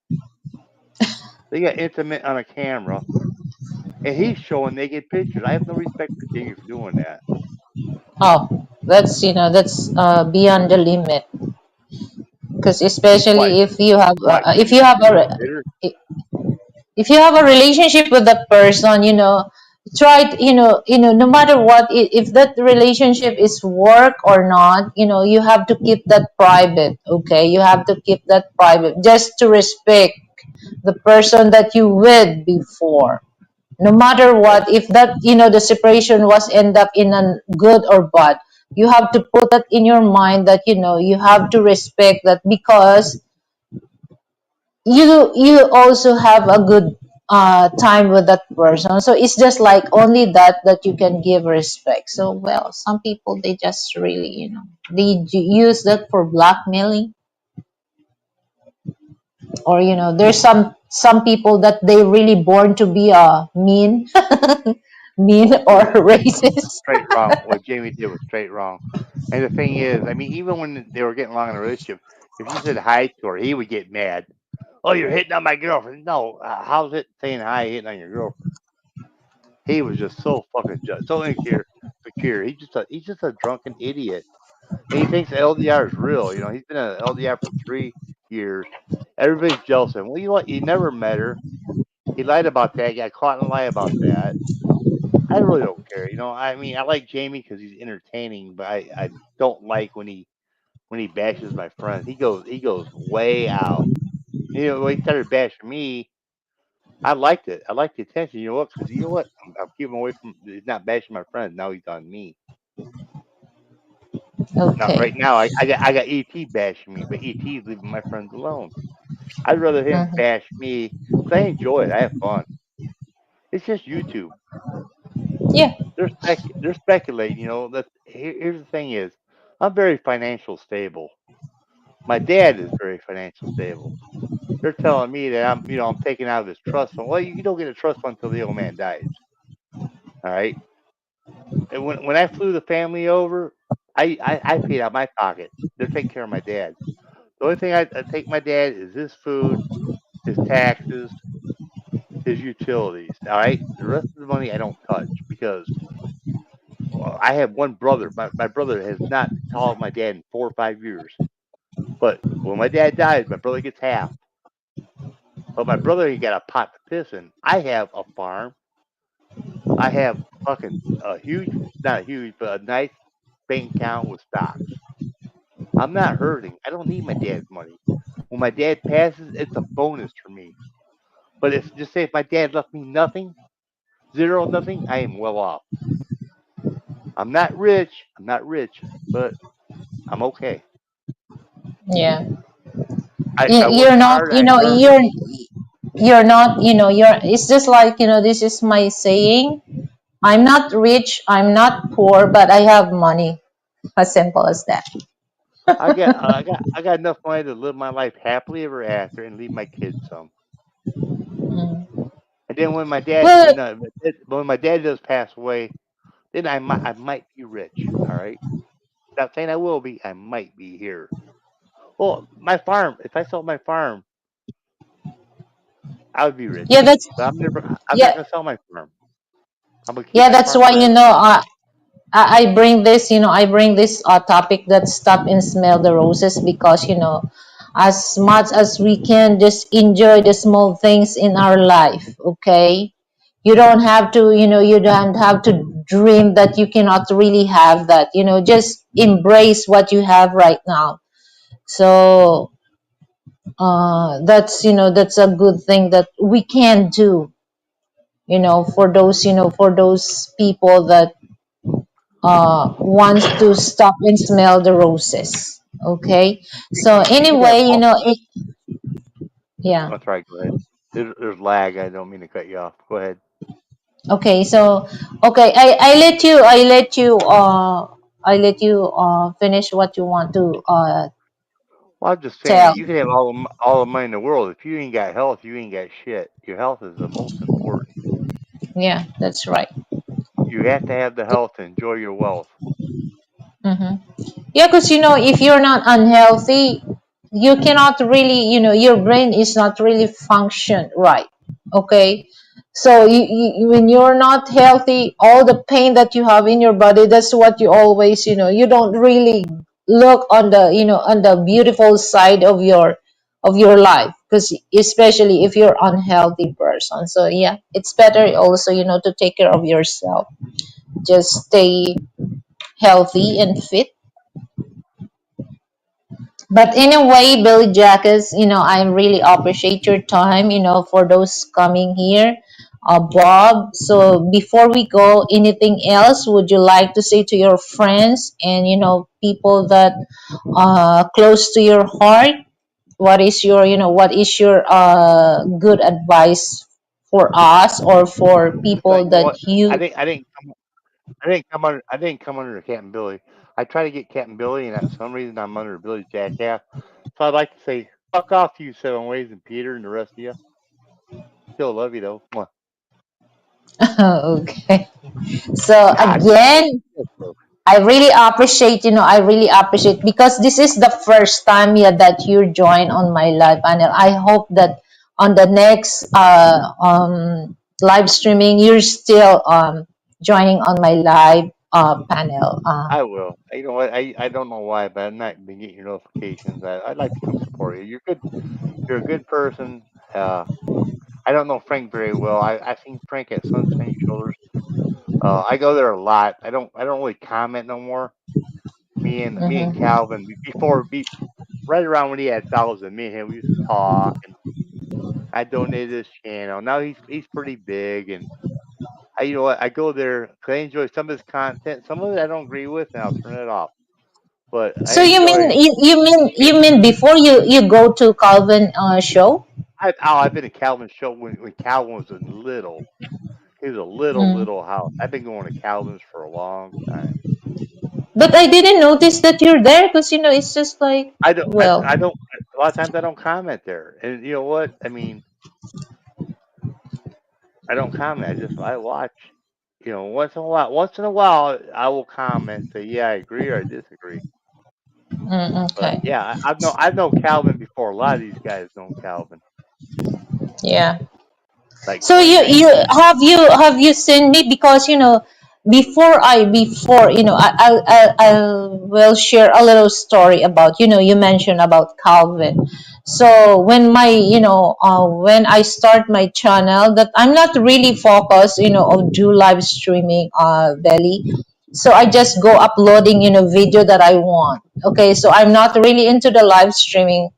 They got intimate on a camera, and he's showing naked pictures. I have no respect for Jamie for doing that. Oh, that's beyond the limit. Because Why? especially Why? if you have Because he's bitter. if you have a relationship with that person, try no matter what, if that relationship is work or not, you have to keep that private. Okay, you have to keep that private, just to respect the person that you with before. No matter Right. what, if that the separation was end up in a good or bad, you have to put that in your mind, that you have to respect that, because you also have a good time with that person. So it's just like only that you can give respect. So, well, some people, they just really use that for blackmailing, or there's some people that they really born to be mean, mean or Yeah. racist. Straight wrong. What Jamie did was straight wrong. And the thing is, I mean, even when they were getting along in a relationship, if she said hi to her, he would get mad. Oh, you're hitting on my girlfriend. No, how's it saying hi hitting on your girlfriend? He was just so fucking so insecure. He's just a drunken idiot, and he thinks LDR is real. He's been at LDR for 3 years. Everybody's jealous of him. Well, you know what? You never met her. He lied about that. Got caught in a lie about that. I really don't care. I mean, I like Jamie because he's entertaining, but I don't like when he bashes my friends. He goes way out. When he started bashing me, I liked it. I liked the attention. You know what? Because you know what? I'm keeping away from. He's not bashing my friends. Now he's on me. Now, Okay. right now, I got ET bashing me, but ET's leaving my friends alone. I'd rather him Mhm. bash me because I enjoy it. I have fun. It's just YouTube. Yeah. They're speculating. Here's the thing: is I'm very financial stable. My dad is very financial stable. They're telling me that I'm taking out of his trust fund. Well, you don't get a trust fund until the old man dies. All right. And when I flew the family over, I paid out my pocket. They're taking care of my dad. The only thing I take my dad is his food, his taxes, his utilities. All right. The rest of the money I don't touch because I have one brother. My brother has not called my dad in 4 or 5 years. But when my dad dies, my brother gets half. But my brother ain't got a pot to piss in. I have a farm. I have fucking a huge, not huge, but a nice bank account with stocks. I'm not hurting. I don't need my dad's money. When my dad passes, it's a bonus for me. But if just say if my dad left me nothing, zero, nothing, I am well off. I'm not rich. I'm not rich, but I'm okay. Yeah. I work You're not, hard. I earn. you're not, it's just like, this is my saying. I'm not rich, I'm not poor, but I have money. As simple as that. I got enough money to live my life happily ever after and leave my kids some. Mm. And then when my dad, Well, no, when my dad does pass away, then I might be rich. All right, not saying I will be. I might be here. Well, my farm. If I sold my farm, I would be rich. yeah, that's But I'm never. I'm yeah, not gonna sell my farm. I'm gonna keep yeah, my that's farm why, forever. I bring this, I bring this topic that stop and smell the roses because, as much as we can just enjoy the small things in our life, okay? You don't have to dream that you cannot really have that, just embrace what you have right now. So, that's a good thing that we can do, for those people that wants to stop and smell the roses. Okay. So You can have anyway, all. yeah. That's right. Go ahead. There's lag. I don't mean to cut you off. Go ahead. Okay. So okay, I let you finish what you want to Well, I'm just saying tell. that you can have all the money in the world. If you ain't got health, you ain't got shit. Your health is the most important. Yeah, that's right. You have to have the health to enjoy your wealth. Mm-hmm. Yeah, because if you're not unhealthy, you cannot really, your brain is not really function right. Okay, so when you're not healthy, all the pain that you have in your body, that's what you always, you don't really look on the beautiful side of your life, because especially if you're unhealthy person. So yeah, it's better also, to take care of yourself. Just stay healthy and fit. But anyway, Billy Jackets, I really appreciate your time, for those coming here. Bob, so before we go, anything else would you like to say to your friends and, people that close to your heart? What is your good advice for us or for But people you know that what? I you think I didn't come under Captain Billy. I try to get Captain Billy, and for some reason I'm under Billy Jackass. So I'd like to say, fuck off to you, Seven Ways, and Peter, and the rest of you. Still love you though. Mwah. okay. So God, again, that's broke. I really appreciate because this is the first time, yeah, that you join on my live panel. I hope that on the next live streaming, you're still joining on my live panel. I will. You know what? I don't know why, but I'm not been getting your notifications. I'd like to come support you. You're good. You're a good person. I don't know Frank very well. I've seen Frank at Sunshine Shoulders. I go there a lot. I don't really comment no more. Me and Mm-hmm. Calvin right around when he had 1,000, me and him we used to talk, and I donated his channel. Now he's pretty big, and you know what, I go there 'cause I enjoy some of his content. Some of it I don't agree with, and I'll turn it off. But I So you mean enjoy. you mean before you go to Calvin show? I've been to Calvin's show when Calvin was a little. He was a Mm. little house. I've been going to Calvin's for a long time. But I didn't notice that you're there because it's just like, I don't. well, I don't. A lot of times I don't comment there, and you know what? I mean, I don't comment. I watch. You know, once in a while, I will comment, say, yeah, I agree or I disagree. But okay, yeah, I've known Calvin before. A lot of these guys know Calvin, yeah. like So you seen me because before I will share a little story about you mentioned about Calvin. So when I start my channel, that I'm not really focused on do live streaming, Belly. So I just go uploading video that I want. Okay, so I'm not really into the live streaming.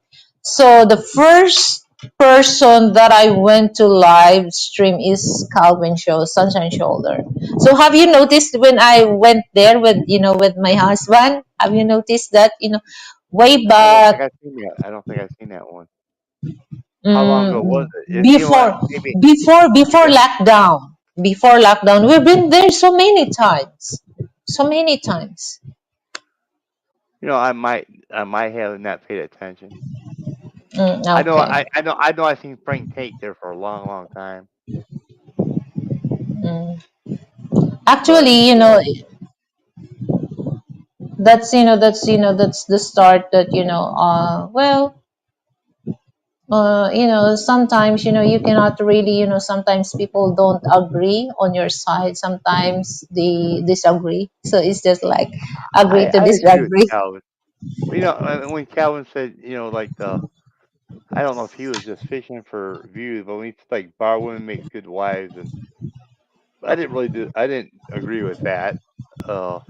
So the first person that I went to live stream is Calvin Show, Sunshine Shoulder. So have you noticed when I went there with my husband? Have you noticed that way I don't think back, I've seen that. I don't think I've seen that one. How long ago was mm, it? You know what? before Maybe. before Yeah. lockdown? Before lockdown, we've been there so many times. You know, I might have not paid attention. Okay. I know. I've seen Frank Tate there for a long, long time. Mm. But Actually, you know, that's the start that sometimes you cannot really sometimes people don't agree on your side, sometimes they disagree, so it's just like agree to I agree with disagree. Calvin. You know, when Calvin said, you know, like I don't know if he was just fishing for views, but when he's like, bar women make good wives, and I didn't agree with that. Uh,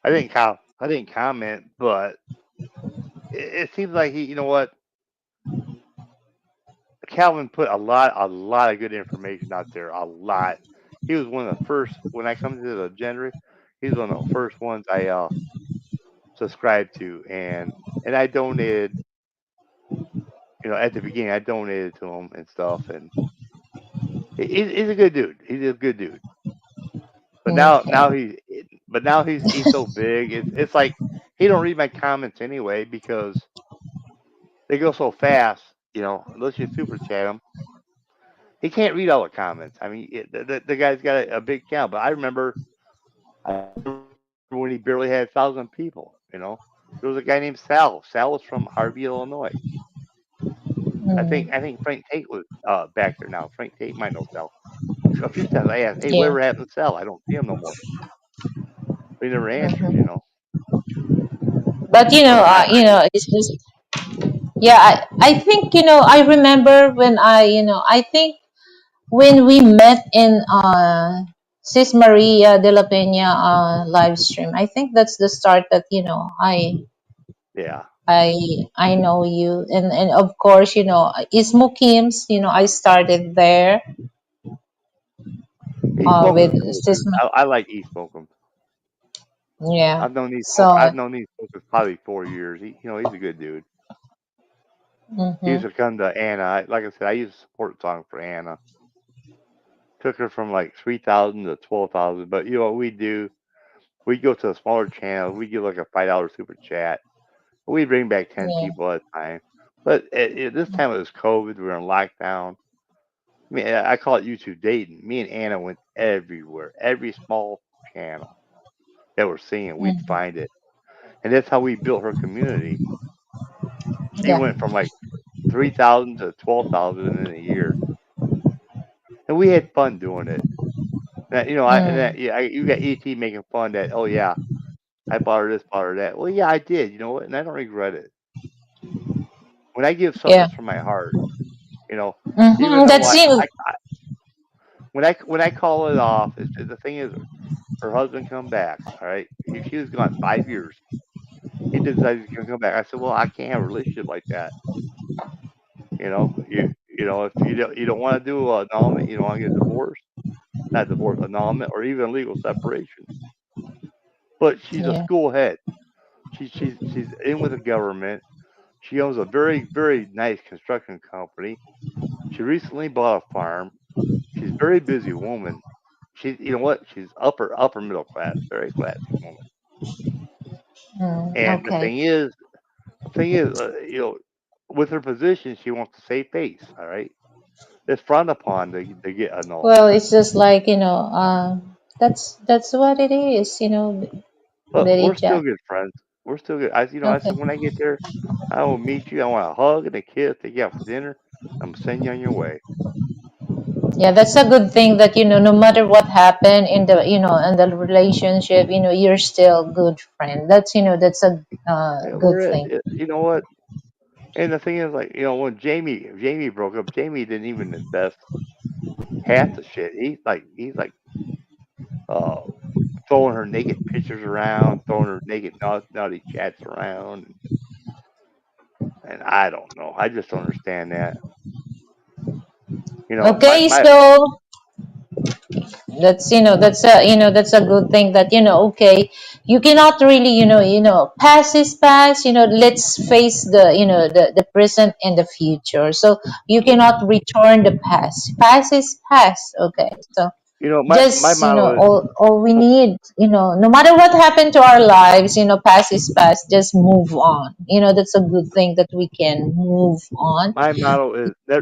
I didn't comment, but it seems like you know what, Calvin put a lot of good information out there. A lot. He was one of the first when I come to the gender. He's one of the first ones I subscribed to, and I donated. You know, at the beginning, I donated to him and stuff, and he's a good dude. He's a good dude. But Okay. now he's so big. It's like he don't read my comments anyway because they go so fast. You know, unless you super chat him, he can't read all the comments. I mean, the guy's got a big account. But I remember when he barely had 1,000 people. You know, there was a guy named Sal. Sal was from Harvey, Illinois. Mm, I think Frank Tate was back there now. Frank Tate might know Sal. A few times I asked, "Hey, yeah. whatever happened to Sal? I don't see him no more." But he never answers. You Mhm. know, But but it's just, yeah, I think I remember when I think when we met in Sis Maria de la Peña live stream. I think that's the start that yeah, I I know you, and of course Ismo Kim's. I started there East with Smoke's a cool Sis. dude. I like East Smoke. Yeah. I've So. known these folks probably 4 years. You know, he's a good dude. He used Mhm. to come to Anna. Like I said, I used to support song for Anna. Took her from like 3,000 to 12,000. But you know what we do? We go to a smaller channel. We give like a $5 super chat. We bring back 10 Yeah. people at a time. But at this time it was COVID. We were in lockdown. I mean, I call it YouTube dating. Me and Anna went everywhere, every small channel that we're seeing. We'd Mhm. find it, and that's how we built her community. She Yeah. went from like 3,000 to 12,000 in a year, and we had fun doing it. You know, Mm. you got ET making fun that, oh yeah, I bought her this, bought her that. Well, yeah, I did. You know what? And I don't regret it. When I give something Yeah. that's from my heart, you know, Even though That's you. when I call it off, the thing is, her husband come back. All right, she was gone 5 years. He decided he's gonna come back. I said, well, I can't have a relationship like that. If you don't want to do an annulment, you don't want to get divorced, not divorce, annulment, or even legal separation. But she's a Yeah. school head. She's in with the government. She owns a very very nice construction company. She recently bought a farm. She's a very busy woman. You know what? She's upper middle class, very classy woman. And Okay. the thing is, with her position, she wants to save face. All right, it's frowned upon to get annulled. Well, it's just like, that's what it is, But Betty we're still Jack. good friends. We're still good. I Okay. said when I get there, I will meet you. I want a hug and a kiss. Take you out for dinner. I'm sending you on your way. Yeah, that's a good thing that, no matter what happened in the relationship, you're still good friend. That's a Yeah, good thing. you know what? And the thing is, like, when Jamie broke up, Jamie didn't even invest half the shit. He's like uh throwing her naked pictures around, throwing her naked naughty chats around, and I don't know. I just don't understand that. My Okay, my so that's a good thing that, okay, you cannot really, past is past. Let's face the present and the future. So you cannot return the past is past. Okay, so my just, motto is all we need, no matter what happened to our lives, past is past, just move on. That's a good thing that we can move on.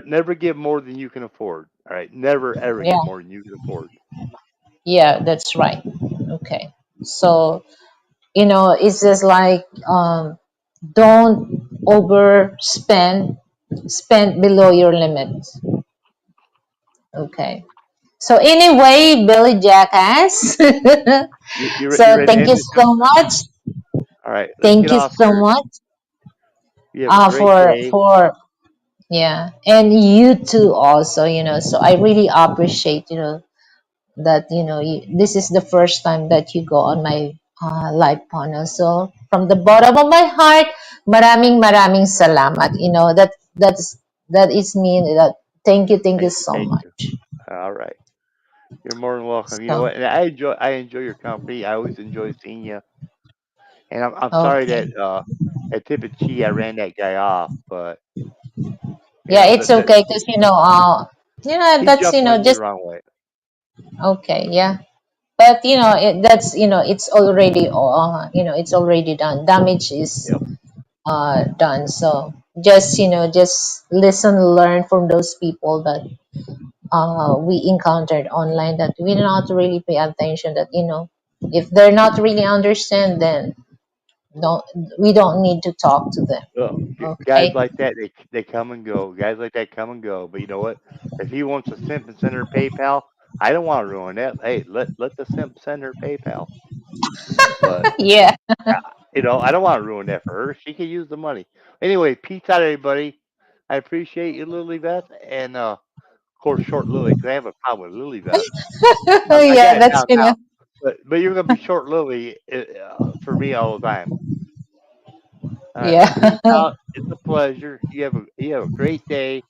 never give more than you can afford. All right, never ever Yeah, give more than you can afford. yeah, that's right. Okay, so it's just like, don't overspend, spend below your limit. Okay, so anyway, Billy Jackass. You So ready to thank end you this? so much. All right, let's Thank get you off so here. much, You have a great for day. yeah, and you too also, so I really appreciate, that, this is the first time that you go on my live panel. So from the bottom of my heart, maraming salamat. That is mean that, thank you so Thank you. much. All right, you're more than welcome. You know So what? And I enjoy your company. I always enjoy seeing you. And I'm sorry okay, that at Tippett I ran that guy off, but yeah, it's that okay because, he that's, jumped on you the just wrong way. okay, yeah. But that's, it's already, it's already done. Damage is Yep. done. So just, just listen, learn from those people that we encountered online, that we not really pay attention, that, if they're not really understand, then don't we don't need to talk to them. Well, guys Okay. like that, they come and go. Guys like that come and go. But you know what? If he wants a simp and send her PayPal, I don't want to ruin that. Hey, let the simp send her PayPal. But Yeah. I don't want to ruin that for her. She can use the money. Anyway, peace out, everybody. I appreciate you, Lily Beth, and of course, Short Lily, because I have a problem with Lily Beth. I Yeah, got it that's, down now. But you're gonna be Short Lily for me all the time. All right, yeah. peace out. It's a pleasure. You have a great day.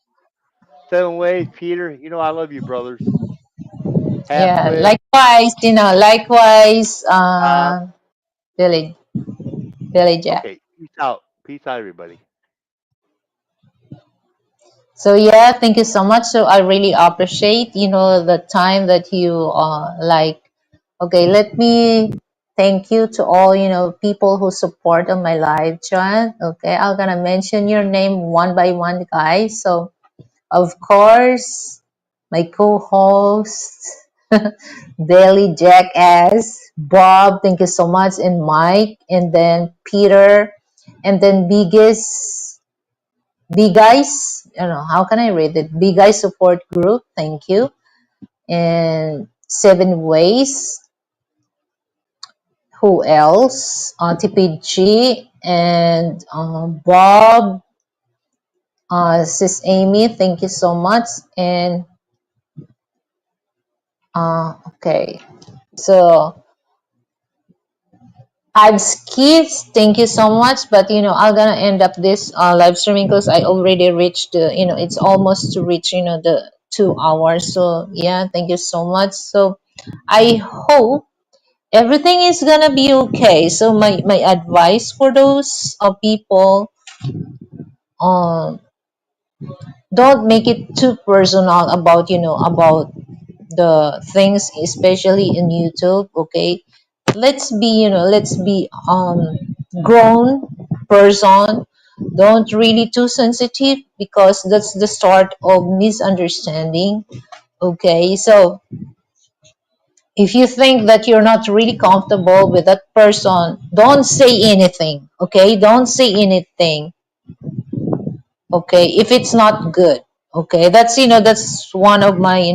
Seven ways, Peter. I love you, brothers. Half Yeah, wit. likewise, Uh, Billy Billy Jack. okay. Peace out. Peace out, everybody. So yeah, thank you so much. So I really appreciate, the time that you like. Okay, let me thank you to all, people who support on my live chat. Okay, I'm gonna mention your name one by one, guys. So of course, my co-host, Daily Jackass, Bob, thank you so much, and Mike, and then Peter, and then Big Guys, I don't know, how can I read it? Big Guys Support Group, thank you. And Seven Ways, who else? TPG and Bob, Sis Amy, thank you so much. And okay, so I've kids, thank you so much. But I'm gonna end up this live streaming because I already reached it's almost to reach the 2 hours. So yeah, thank you so much. So I hope everything is gonna be okay. So my advice for those people, um, don't make it too personal about the things, especially in YouTube. Okay, let's be grown person. Don't really too sensitive because that's the start of misunderstanding. Okay, so if you think that you're not really comfortable with that person, don't say anything. Okay, don't say anything. Okay, if it's not good. Okay, that's one of my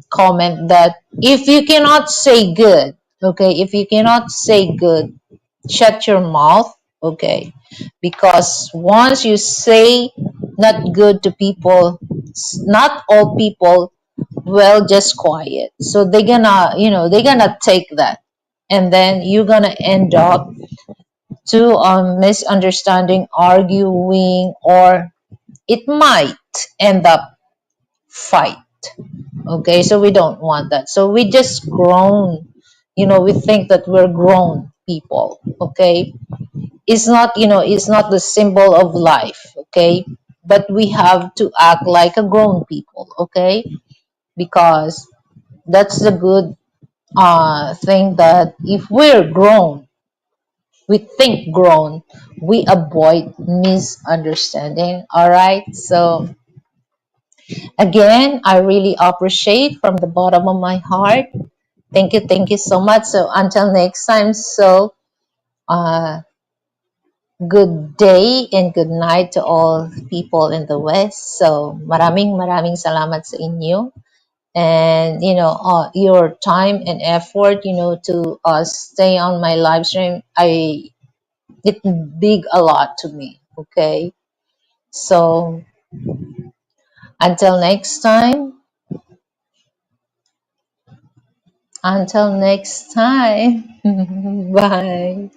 comment, that if you cannot say good, okay, if you cannot say good, shut your mouth. Okay, because once you say not good to people, not all people will just quiet, so they're gonna take that, and then you're gonna end up to misunderstanding, arguing, or it might end up fight. Okay, so we don't want that. So we just grown, we think that we're grown people. Okay, it's not the symbol of life. Okay, but we have to act like a grown people. Okay, because that's the good thing, that if we're grown, we think grown, we avoid misunderstanding. All right, so again, I really appreciate from the bottom of my heart. Thank you so much. So until next time, so uh, good day and good night to all people in the West. So maraming salamat sa inyo. And your time and effort, to stay on my live stream, it big a lot to me. Okay, so until next time, until next time, bye.